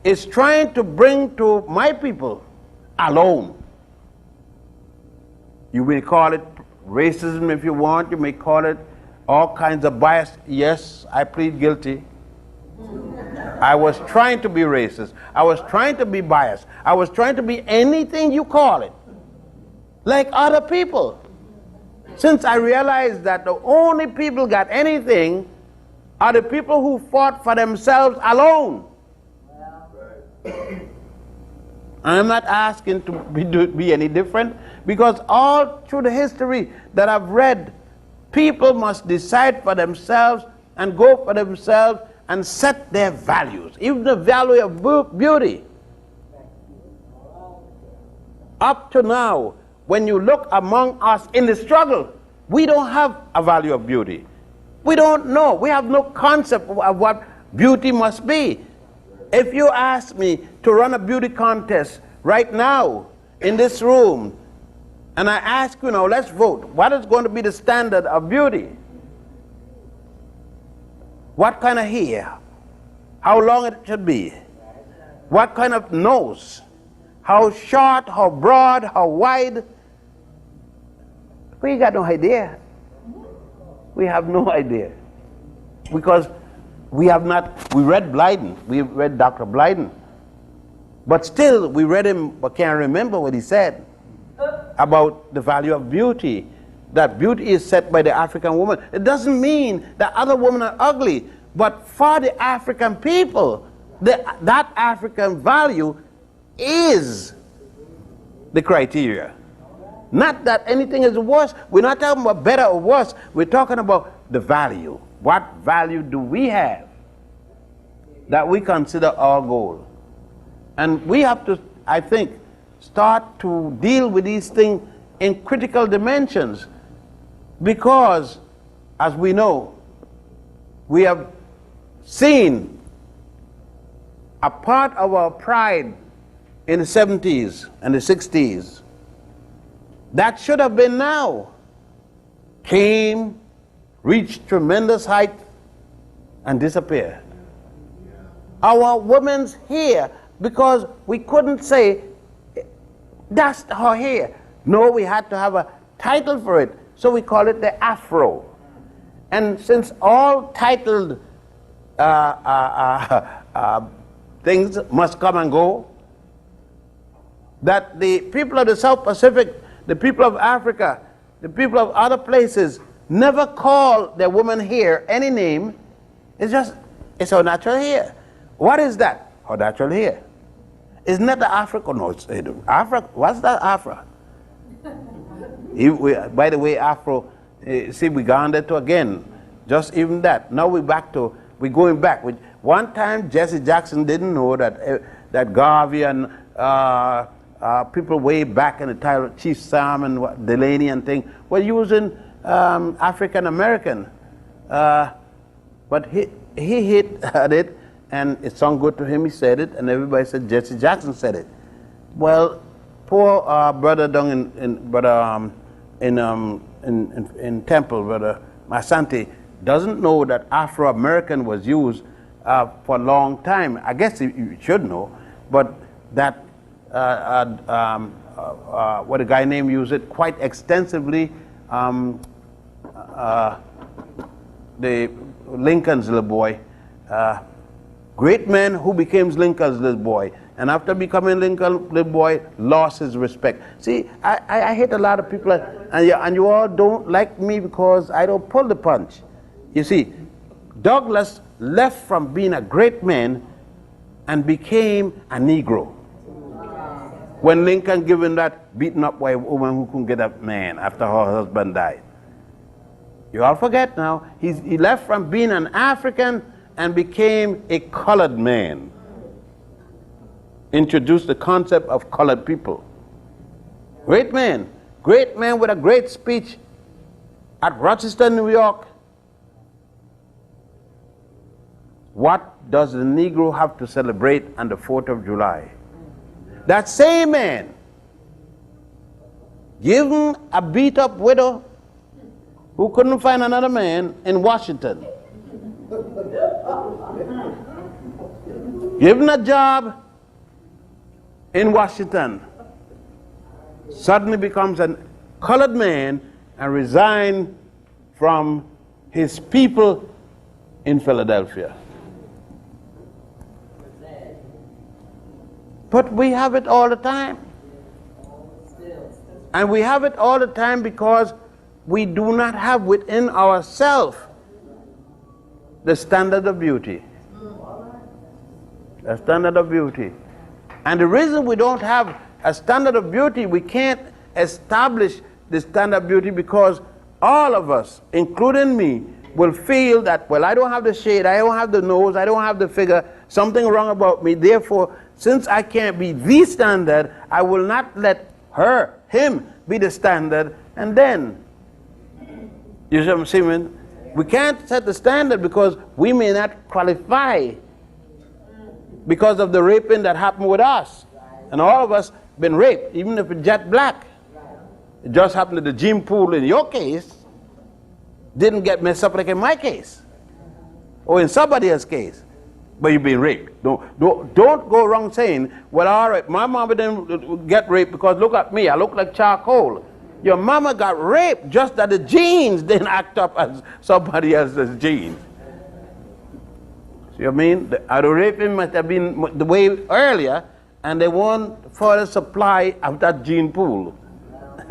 is trying to bring to my people alone. You may call it racism if you want, you may call it all kinds of bias. Yes, I plead guilty. I was trying to be racist. I was trying to be biased. I was trying to be anything you call it, like other people. Since I realized that the only people got anything are the people who fought for themselves alone. I'm not asking to be any different, because all through the history that I've read, people must decide for themselves and go for themselves and set their values, even the value of beauty. Up to now, when you look among us in the struggle, we don't have a value of beauty. We don't know. We have no concept of what beauty must be. If you ask me to run a beauty contest right now in this room, and I ask you now, let's vote, what is going to be the standard of beauty? What kind of hair? How long it should be? What kind of nose? How short, how broad, how wide? We got no idea. We have no idea. Because we read Blyden, we read Dr. Blyden, but still we read him but can't remember what he said about the value of beauty, that beauty is set by the African woman. It doesn't mean that other women are ugly, but for the African people, that African value is the criteria. Not that anything is worse. We're not talking about better or worse. We're talking about the value. What value do we have that we consider our goal? And we have to, I think, start to deal with these things in critical dimensions, because, as we know, we have seen a part of our pride in the 70s and the 60s that should have been now came, reached tremendous height, and disappeared. Our women's hair, because we couldn't say that's her hair. No, we had to have a title for it, so we call it the afro. And since all titled things must come and go, that the people of the South Pacific, the people of Africa, the people of other places never call their woman hair any name. It's just, it's her natural hair. What is that? Her natural hair. Isn't that the Africa? No, it's Afro. What's that Afro? By the way, Afro, see, we gone there to again. Just even that. Now we're going back. One time, Jesse Jackson didn't know that Garvey and people way back in the title, Chief Sam and Delaney and thing, were using African American. But he hit at it, and it sounded good to him. He said it, and everybody said Jesse Jackson said it. Well, poor brother down in Temple, brother Masante, doesn't know that Afro-American was used for a long time. I guess you should know, but that what a guy named used it quite extensively. The Lincoln's little boy, great man who became Lincoln's little boy, and after becoming Lincoln's little boy, lost his respect. See, I hate a lot of people, and you all don't like me because I don't pull the punch. You see, Douglas left from being a great man and became a Negro. When Lincoln given that beaten up white woman who couldn't get a man after her husband died. You all forget now, he left from being an African and became a colored man. Introduced the concept of colored people. Great man with a great speech at Rochester, New York. What does the Negro have to celebrate on the 4th of July? That same man, given a beat up widow who couldn't find another man in Washington, given a job in Washington, suddenly becomes a colored man and resigns from his people in Philadelphia. But we have it all the time. And we have it all the time because we do not have within ourselves the standard of beauty. The standard of beauty. And the reason we don't have a standard of beauty, we can't establish the standard of beauty, because all of us, including me, will feel that, well, I don't have the shade, I don't have the nose, I don't have the figure, something wrong about me. Therefore, since I can't be the standard, I will not let him be the standard, and then, you see what I'm saying? We can't set the standard because we may not qualify because of the raping that happened with us. And all of us been raped, even if it's jet black. It just happened that the gene pool in your case didn't get messed up like in my case or in somebody else's case. But you've been raped. Don't go around saying, well, all right, my mama didn't get raped because look at me, I look like charcoal. Your mama got raped, just that the genes didn't act up as somebody else's genes. See what I mean? The raping must have been the way earlier, and they want further supply of that gene pool.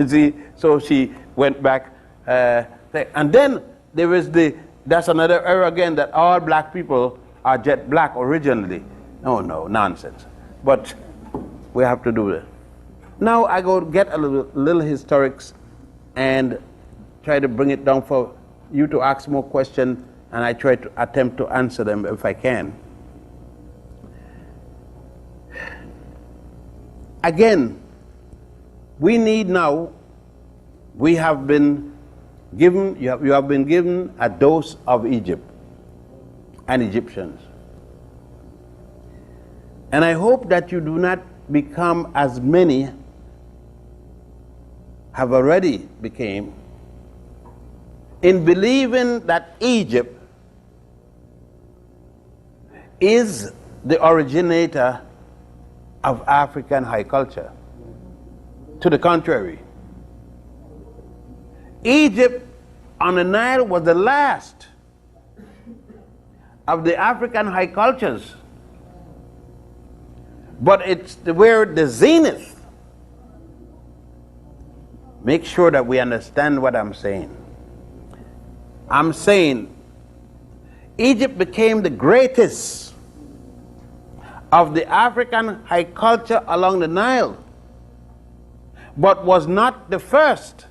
See, so she went back, and then there is that's another error again, that all black people are jet black originally. No, nonsense. But we have to do that. Now I go get a little historics and try to bring it down for you to ask more questions, and I try to attempt to answer them if I can. Again, we need now, we have been given, you have been given a dose of Egypt and Egyptians. And I hope that you do not become as many have already became in believing that Egypt is the originator of African high culture. To the contrary, Egypt on the Nile was the last of the African high cultures, but it's where the zenith. Make sure that we understand what I'm saying. I'm saying Egypt became the greatest of the African high culture along the Nile, but was not the first,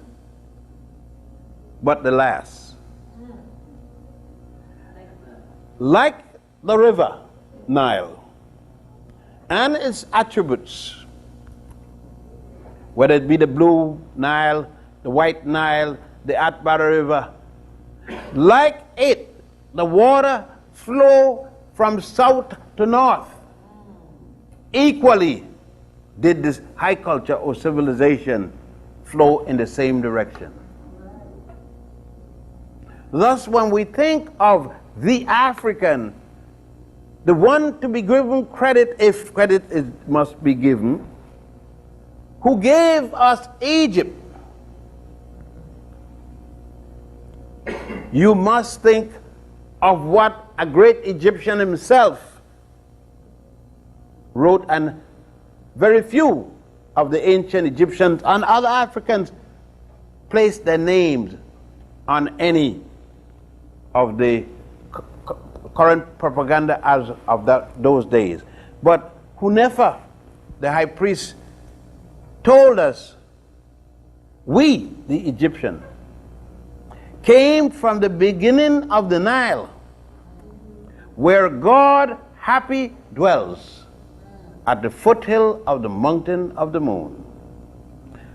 but the last. Like the river Nile and its attributes, whether it be the blue Nile, the white Nile, the Atbara River, like it, the water flow from south to north. Equally did this high culture or civilization flow in the same direction. Thus, when we think of the African, the one to be given credit, if credit must be given, who gave us Egypt, you must think of what a great Egyptian himself wrote, and very few of the ancient Egyptians and other Africans placed their names on any of the current propaganda as of those days. But Hunefa, the high priest, told us, we, the Egyptian, came from the beginning of the Nile, where God happy dwells, at the foothill of the mountain of the moon.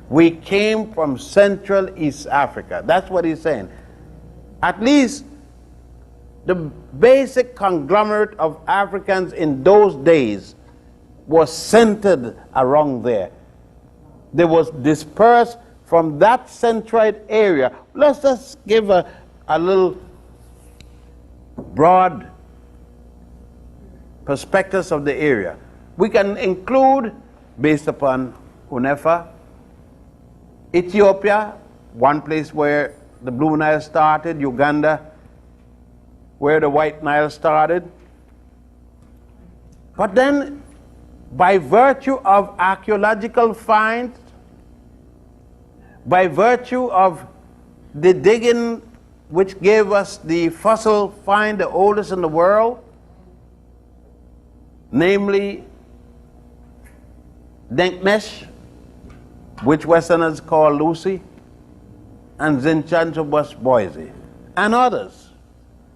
We came from Central East Africa. That's what he's saying. At least the basic conglomerate of Africans in those days was centered around there. They was dispersed from that centroid area. Let's just give a little broad perspectives of the area. We can include, based upon Hunefa, Ethiopia, one place where the Blue Nile started, Uganda, where the White Nile started. But then, by virtue of archaeological finds, by virtue of the digging which gave us the fossil find, the oldest in the world, namely Denknesh, which Westerners call Lucy, and Zinchantobus Boise, and others,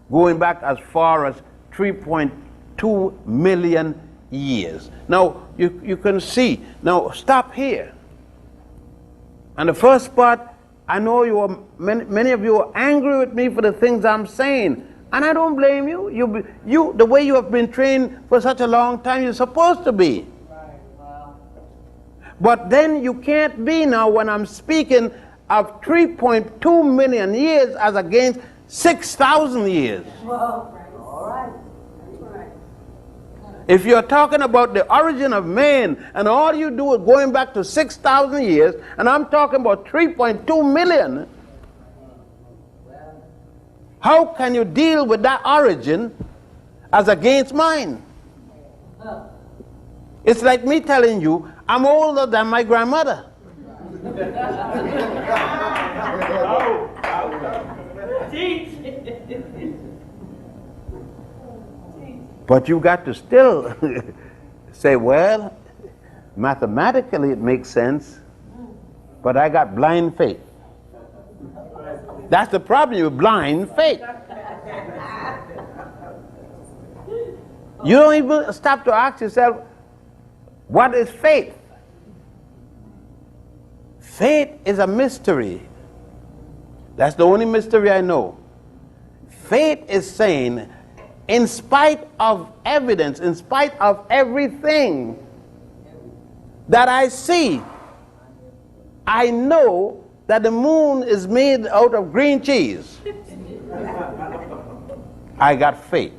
going back as far as 3.2 million years. Now, you can see, now stop here. And the first part, I know many of you are angry with me for the things I'm saying. And I don't blame you. The way you have been trained for such a long time, you're supposed to be. Right. Wow. But then you can't be now when I'm speaking of 3.2 million years as against 6,000 years. Well, all right. That's right. If you're talking about the origin of man and all you do is going back to 6,000 years, and I'm talking about 3.2 million, how can you deal with that origin as against mine? It's like me telling you, I'm older than my grandmother. But you got to still say, well, mathematically it makes sense, but I got blind faith. That's the problem with blind faith. You don't even stop to ask yourself, what is faith? Faith is a mystery. That's the only mystery I know. Faith is saying, in spite of evidence, in spite of everything that I see, I know that the moon is made out of green cheese. I got faith.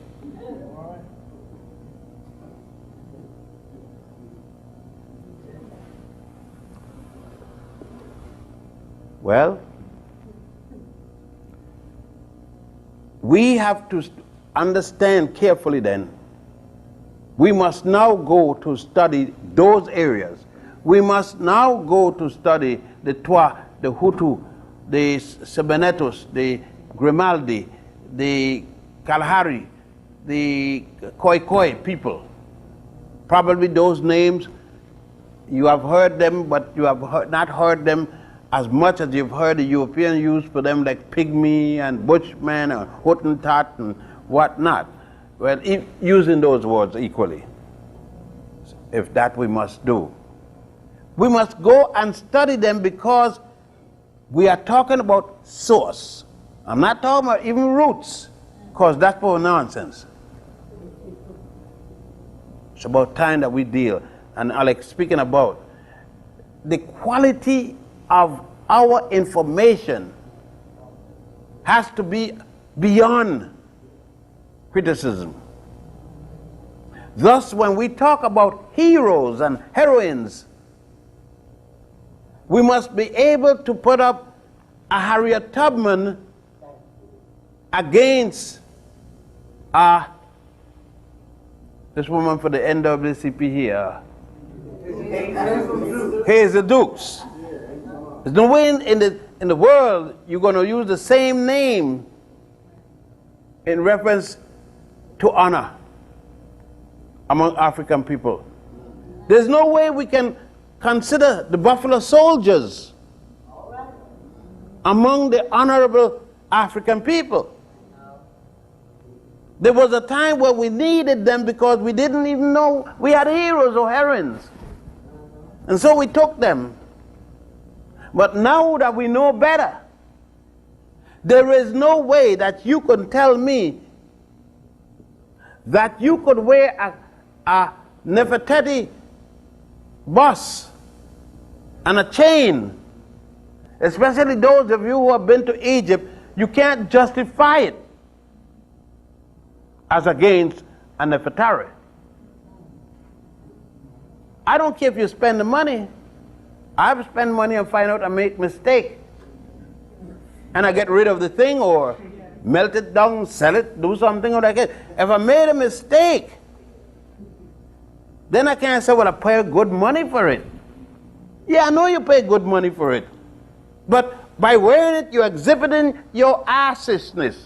Well, we have to understand carefully then. We must now go to study those areas. We must now go to study the Twa, the Hutu, the Sebenetos, the Grimaldi, the Kalahari, the Khoikhoi people. Probably those names, you have heard them, but you have not heard them as much as you've heard the European use for them, like Pygmy and Bushman or Hottentot and whatnot. Well, using those words equally, if that we must do. We must go and study them because we are talking about source. I'm not talking about even roots, because that's for nonsense. It's about time that we deal. And Alex, speaking about the quality of our information has to be beyond criticism. Thus, when we talk about heroes and heroines, we must be able to put up a Harriet Tubman against this woman for the NAACP here, Hazel Dukes. There's no way in the world you're going to use the same name in reference to honor among African people. There's no way we can consider the Buffalo Soldiers among the honorable African people. There was a time where we needed them because we didn't even know we had heroes or heroines. And so we took them. But now that we know better, there is no way that you can tell me that you could wear a Nefertiti bus and a chain, especially those of you who have been to Egypt. You can't justify it as against a Nefertari. I don't care if you spend the money. I spend money and find out I make mistake, and I get rid of the thing or melt it down, sell it, do something like that. If I made a mistake, then I can't say, well, I pay good money for it. Yeah, I know you pay good money for it, but by wearing it, you're exhibiting your assisness,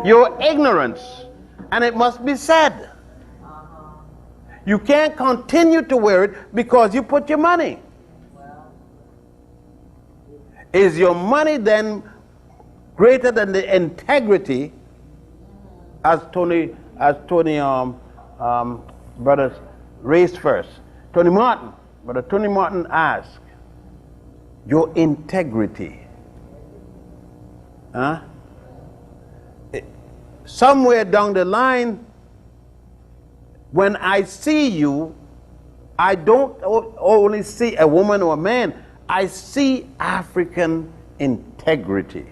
your ignorance, and it must be said. You can't continue to wear it because you put your money. Is your money then greater than the integrity, as Tony brothers raised first? Brother Tony Martin asked, your integrity. Huh? Somewhere down the line, when I see you, I don't only see a woman or a man, I see African integrity.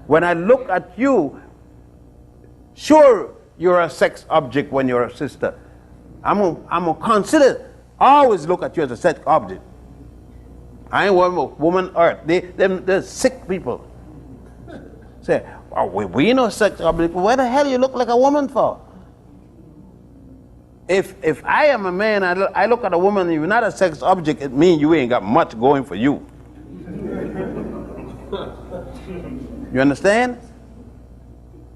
When I look at you, sure, you're a sex object when you're a sister. I'm gonna consider, always look at you as a sex object. I ain't one woman earth. They're sick people. Say, oh, we know sex object. Where the hell you look like a woman for? If I am a man, I look at a woman and you're not a sex object, it means you ain't got much going for you. You understand?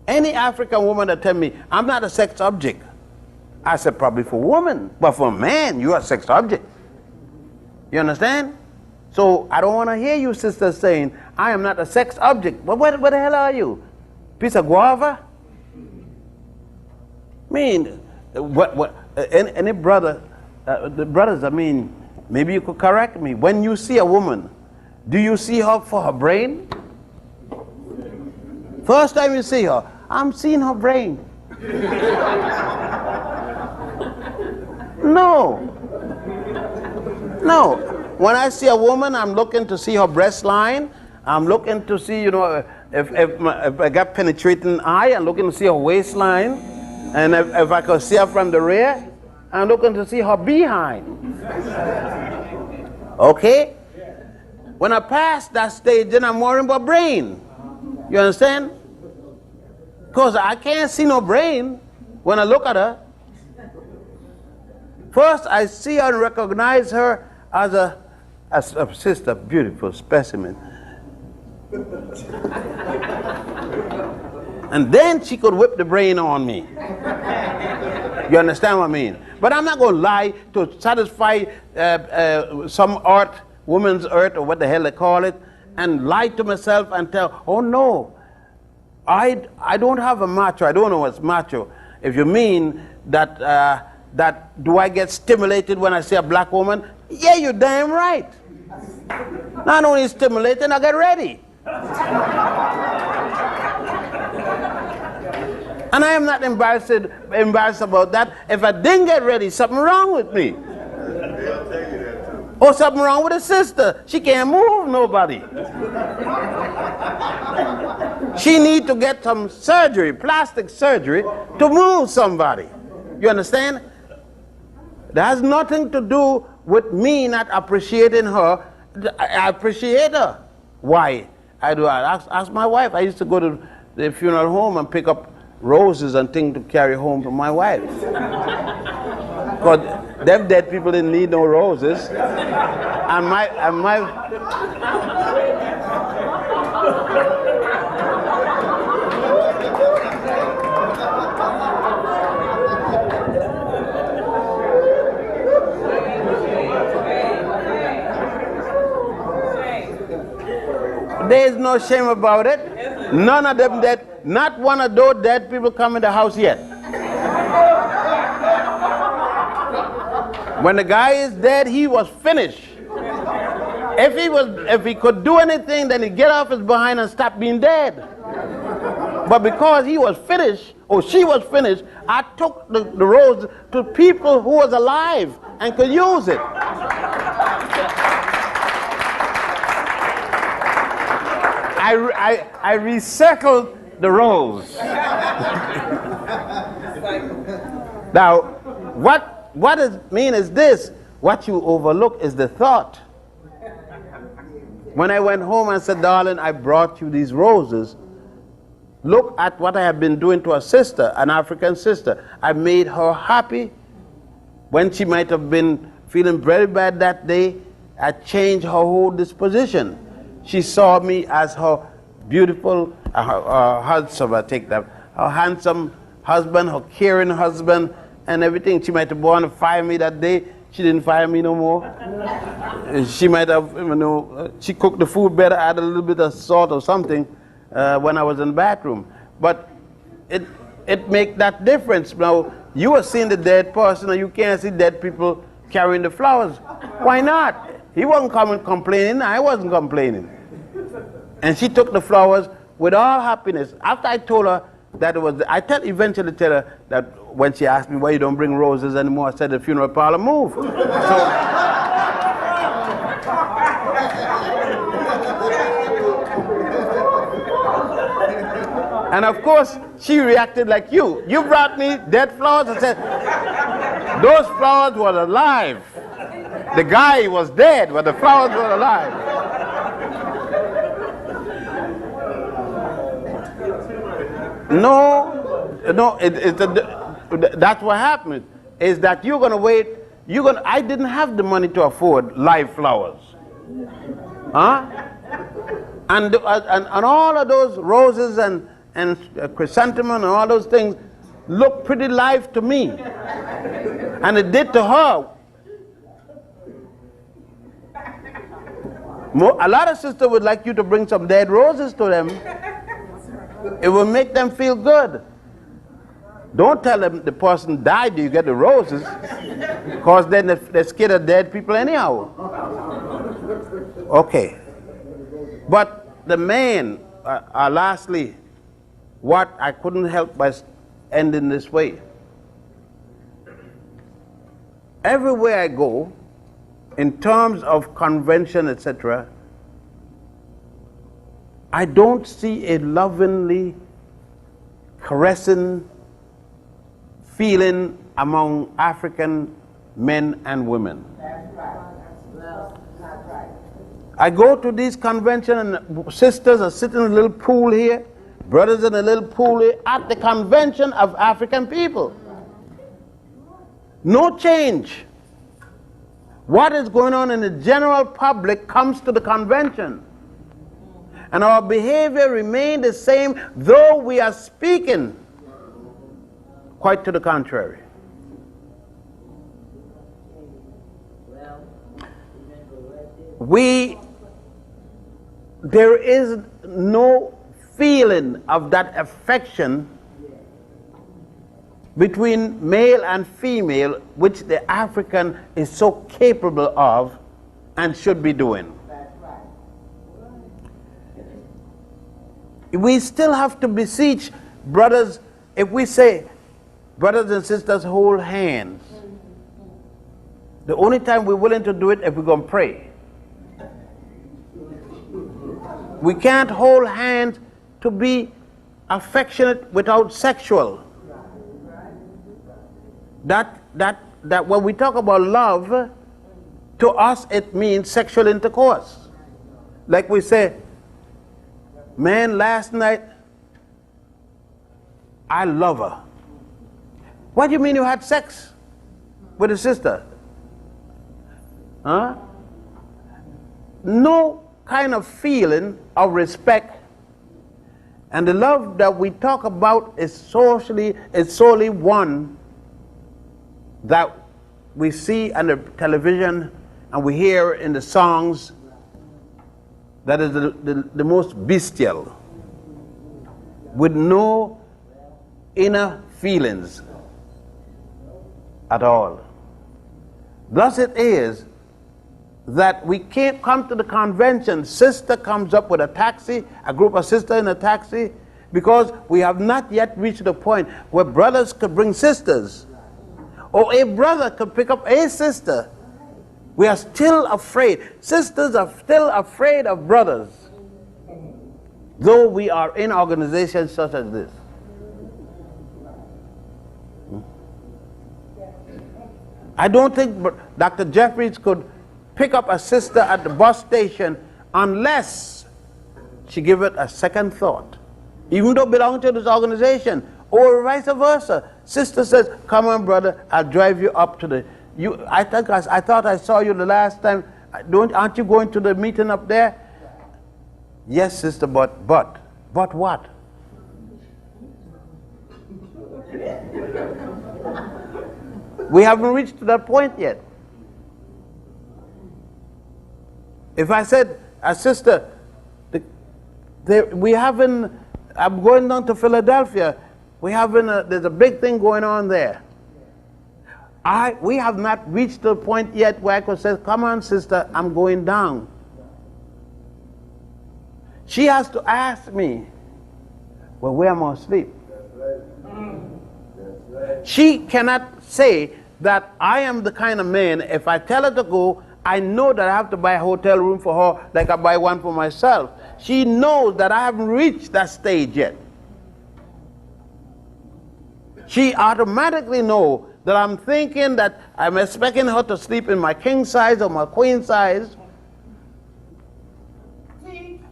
Any African woman that tell me, I'm not a sex object, I said probably for women, but for a man, you're a sex object. You understand? So I don't want to hear you sisters saying, I am not a sex object. But what the hell are you? Piece of guava? I mean, any brother, the brothers, I mean, maybe you could correct me. When you see a woman, do you see her for her brain? First time you see her, I'm seeing her brain. No. No. When I see a woman, I'm looking to see her breast line. I'm looking to see, you know, if I got penetrating eye, I'm looking to see her waistline. And if I could see her from the rear, I'm looking to see her behind. Okay? When I pass that stage, then I'm worrying about brain. You understand? Because I can't see no brain when I look at her. First, I see her and recognize her as a sister, beautiful specimen. And then she could whip the brain on me. You understand what I mean? But I'm not going to lie to satisfy some art, woman's art, or what the hell they call it, and lie to myself and tell, oh no, I don't have a macho. I don't know what's macho. If you mean that, that do I get stimulated when I see a black woman? Yeah, you're damn right. Not only stimulated, I get ready. And I am not embarrassed about that. If I didn't get ready, something wrong with me. Or something wrong with a sister. She can't move nobody. She need to get some surgery, plastic surgery, to move somebody. You understand? That has nothing to do with me not appreciating her. I appreciate her. Why? I ask my wife. I used to go to the funeral home and pick up roses and things to carry home to my wife. Because them dead people didn't need no roses. And my there is no shame about it. None of them dead. Not one of those dead people come in the house yet. When the guy is dead, he was finished. If he could do anything, then he'd get off his behind and stop being dead. But because he was finished, or she was finished, I took the rose to people who was alive and could use it. I recircled the rose. Now, what it means is this: what you overlook is the thought. When I went home and said, darling, I brought you these roses. Look at what I have been doing to a sister, an African sister. I made her happy. When she might have been feeling very bad that day, I changed her whole disposition. She saw me as her beautiful husband, I take that, her handsome husband, her caring husband, and everything. She might have wanted to fire me that day. She didn't fire me no more. She might have, you know, she cooked the food better, added a little bit of salt or something when I was in the bathroom. But it makes that difference. Now, you are seeing the dead person and you can't see dead people carrying the flowers. Why not? He wasn't coming complaining, I wasn't complaining. And she took the flowers with all happiness. After I told her that it was, eventually tell her that when she asked me why you don't bring roses anymore, I said the funeral parlor moved. So, and of course, she reacted like you. You brought me dead flowers. I said, those flowers were alive. The guy was dead, but the flowers were alive. No, that's what happened. Is that you're going to wait. I didn't have the money to afford live flowers. Huh? And all of those roses and chrysanthemum and all those things look pretty live to me. And it did to her. A lot of sisters would like you to bring some dead roses to them. It will make them feel good. Don't tell them the person died, you get the roses, because then they're scared of dead people anyhow. Okay. But the men, lastly, what I couldn't help but end in this way. Everywhere I go, in terms of convention, etc., I don't see a lovingly caressing feeling among African men and women. That's right. Well, that's right. I go to these conventions and sisters are sitting in a little pool here, brothers in a little pool here, at the convention of African people. No change. What is going on in the general public comes to the convention. And our behavior remains the same, though we are speaking quite to the contrary. There is no feeling of that affection between male and female, which the African is so capable of and should be doing. We still have to beseech brothers. If we say, brothers and sisters, hold hands, the only time we're willing to do it if we're going to pray. We can't hold hands to be affectionate without sexual. That when we talk about love, to us it means sexual intercourse. Like we say, man, last night, I love her. What do you mean you had sex with a sister? Huh? No kind of feeling of respect. And the love that we talk about is solely one that we see on the television and we hear in the songs, that is the most bestial, with no inner feelings at all. Thus it is that we can't come to the convention. Sister comes up with a taxi, a group of sisters in a taxi, because we have not yet reached the point where brothers could bring sisters, or a brother could pick up a sister. We are still afraid. Sisters are still afraid of brothers, though we are in organizations such as this. I don't think Dr. Jeffries could pick up a sister at the bus station unless she give it a second thought, even though belonging to this organization, or vice versa. Sister says, come on brother, I'll drive you up to the, I thought I saw you the last time, aren't you going to the meeting up there? Yes sister, but what? We haven't reached to that point yet. If I said, sister, I'm going down to Philadelphia, there's a big thing going on there. We have not reached the point yet where I could say, come on, sister, I'm going down. She has to ask me, well, where am I asleep? She cannot say that I am the kind of man, if I tell her to go, I know that I have to buy a hotel room for her like I buy one for myself. She knows that I haven't reached that stage yet. She automatically knows that I'm thinking that I'm expecting her to sleep in my king size or my queen size.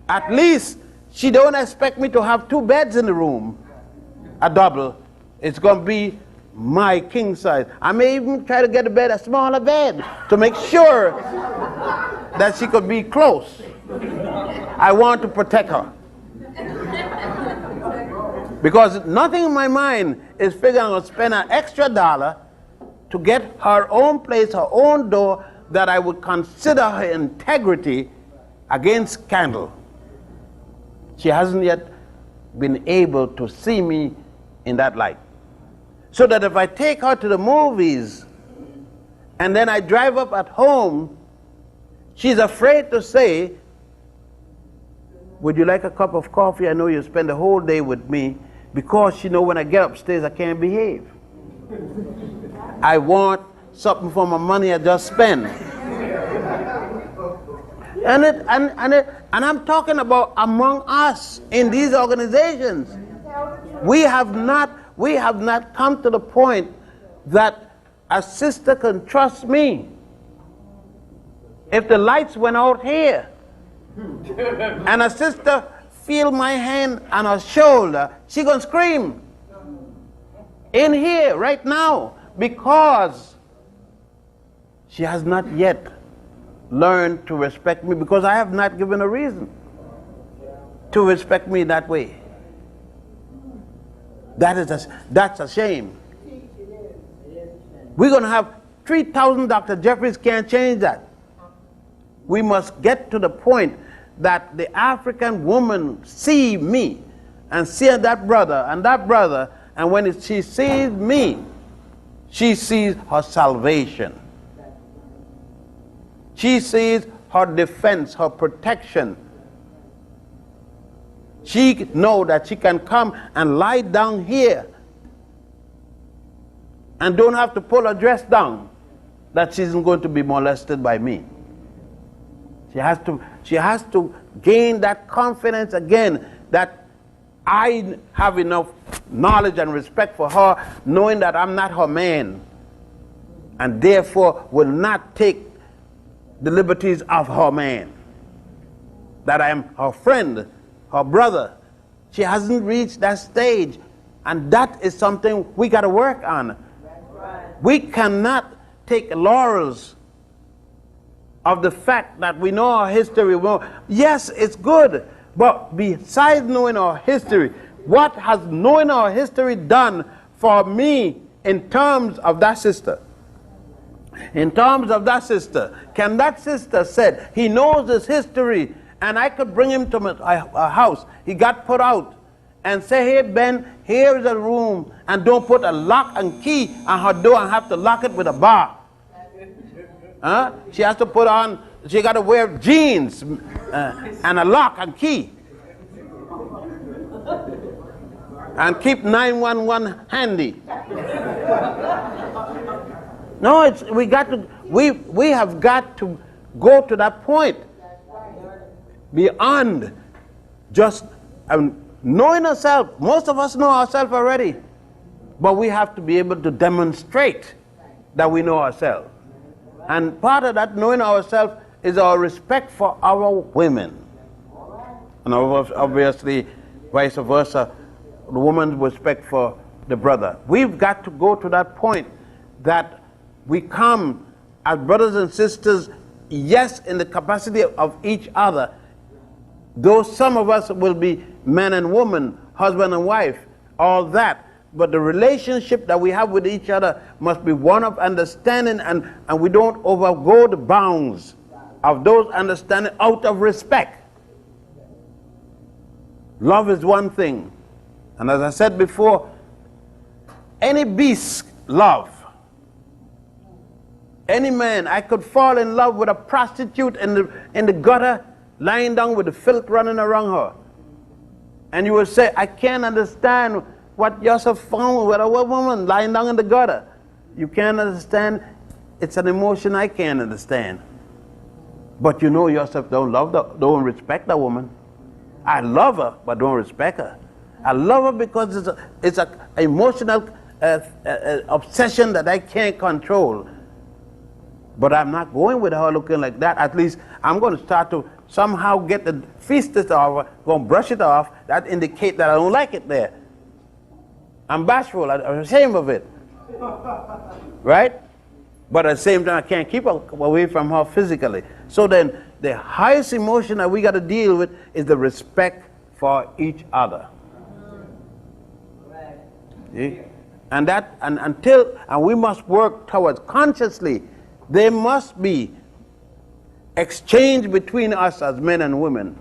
At least she don't expect me to have 2 beds in the room, a double. It's going to be my king size. I may even try to get a smaller bed to make sure that she could be close. I want to protect her. Because nothing in my mind is figuring to spend an extra dollar to get her own place, her own door, that I would consider her integrity against scandal. She hasn't yet been able to see me in that light. So that if I take her to the movies and then I drive up at home, she's afraid to say, would you like a cup of coffee? I know you spend the whole day with me, because she knows when I get upstairs I can't behave. I want something for my money I just spent. And I'm talking about among us in these organizations. We have not come to the point that a sister can trust me. If the lights went out here and a sister feel my hand on her shoulder, she gonna scream in here right now, because she has not yet learned to respect me, because I have not given a reason to respect me that way. That's a shame. We're going to have 3,000 Dr. Jeffries, can't change that. We must get to the point that the African woman see me and see that brother, and when she sees me, she sees her salvation. She sees her defense, her protection. She knows that she can come and lie down here and don't have to pull her dress down, that she isn't going to be molested by me. She has to gain that confidence again, that I have enough knowledge and respect for her, knowing that I'm not her man, and therefore will not take the liberties of her man, that I am her friend, her brother. She hasn't reached that stage, and that is something we got to work on. We cannot take laurels of the fact that we know our history. Well, yes, it's good, but besides knowing our history, what has knowing our history done for me in terms of that sister? In terms of that sister, can that sister said, he knows his history, and I could bring him to my house, he got put out, and say, hey Ben, here is a room, and don't put a lock and key on her door and have to lock it with a bar. She has to put on, she got to wear jeans and a lock and key. And keep 911 handy. No, we have got to go to that point beyond just knowing ourselves. Most of us know ourselves already, but we have to be able to demonstrate that we know ourselves. And part of that knowing ourselves is our respect for our women, and obviously vice versa, the woman's respect for the brother. We've got to go to that point that we come as brothers and sisters, yes, in the capacity of each other, though some of us will be man and woman, husband and wife, all that, but the relationship that we have with each other must be one of understanding, and we don't overgo the bounds of those understanding out of respect. Love is one thing, and as I said before, any beast love, Any man, I could fall in love with a prostitute in the gutter, lying down with the filth running around her. And you will say, I can't understand what Yosef found with a woman lying down in the gutter. You can't understand. It's an emotion I can't understand. But you know Yosef don't respect that woman. I love her, but don't respect her. I love her because it's an emotional obsession that I can't control. But I'm not going with her looking like that. At least I'm going to start to somehow get the feast off, go and brush it off. That indicates that I don't like it there. I'm bashful. I'm ashamed of it. Right? But at the same time, I can't keep away from her physically. So then, the highest emotion that we got to deal with is the respect for each other. See? And we must work towards consciously. There must be exchange between us as men and women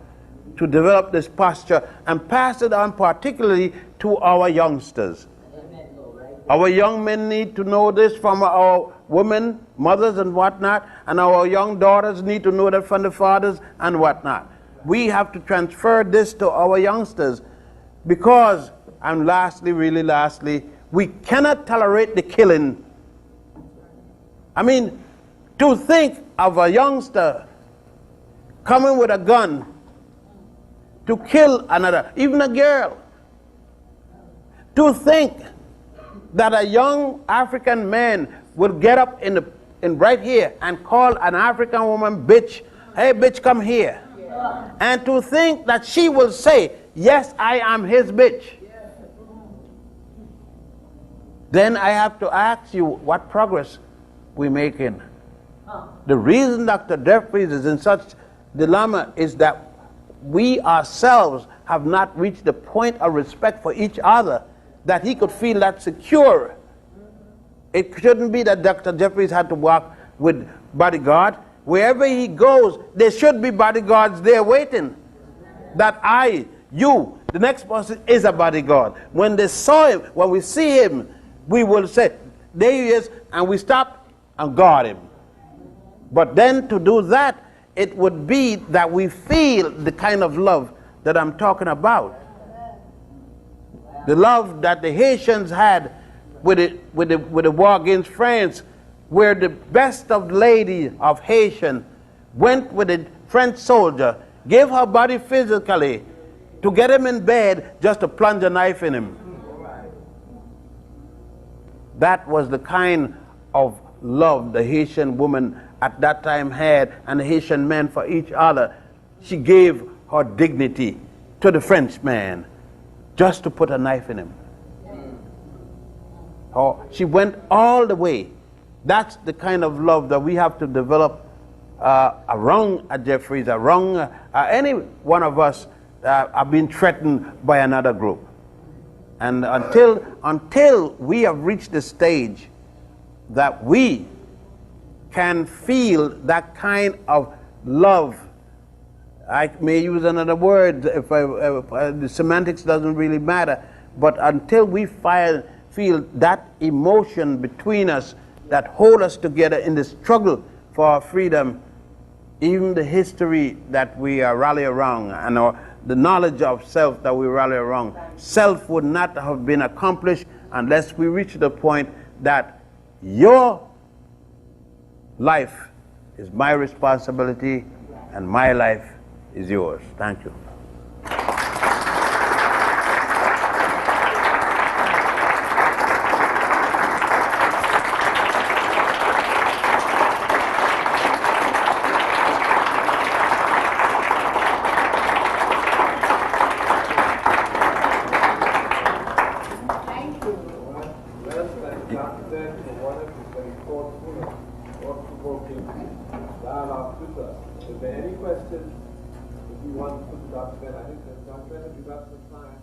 to develop this posture and pass it on particularly to our youngsters. Our young men need to know this from our women, mothers and whatnot, and our young daughters need to know that from the fathers and whatnot. We have to transfer this to our youngsters because, and really lastly, we cannot tolerate the killing. I mean, to think of a youngster coming with a gun to kill another, even a girl. To think that a young African man will get up in right here and call an African woman bitch, hey bitch, come here. Yeah. And to think that she will say, yes, I am his bitch. Yeah. Then I have to ask you what progress we're making. The reason Dr. Jeffries is in such dilemma is that we ourselves have not reached the point of respect for each other that he could feel that secure. It shouldn't be that Dr. Jeffries had to walk with bodyguard. Wherever he goes, there should be bodyguards there waiting. That you, the next person is a bodyguard. When they saw him, when we see him, we will say, there he is, and we stop and guard him. But then to do that, it would be that we feel the kind of love that I'm talking about. The love that the Haitians had with the war against France, where the best of lady of Haitian went with a French soldier, gave her body physically to get him in bed just to plunge a knife in him. That was the kind of love the Haitian woman at that time had, and the Haitian men for each other. She gave her dignity to the French man just to put a knife in him. She went all the way. That's the kind of love that we have to develop around Jeffries, around any one of us are being threatened by another group. And until we have reached the stage that we can feel that kind of love, I may use another word if the semantics doesn't really matter, but until we feel that emotion between us that hold us together in the struggle for our freedom, even the history that we rally around and the knowledge of self that we rally around, self would not have been accomplished unless we reach the point that your life is my responsibility and my life is yours. Thank you. Is there any questions? If you want to put it up, then I think that's not better. We've got some time.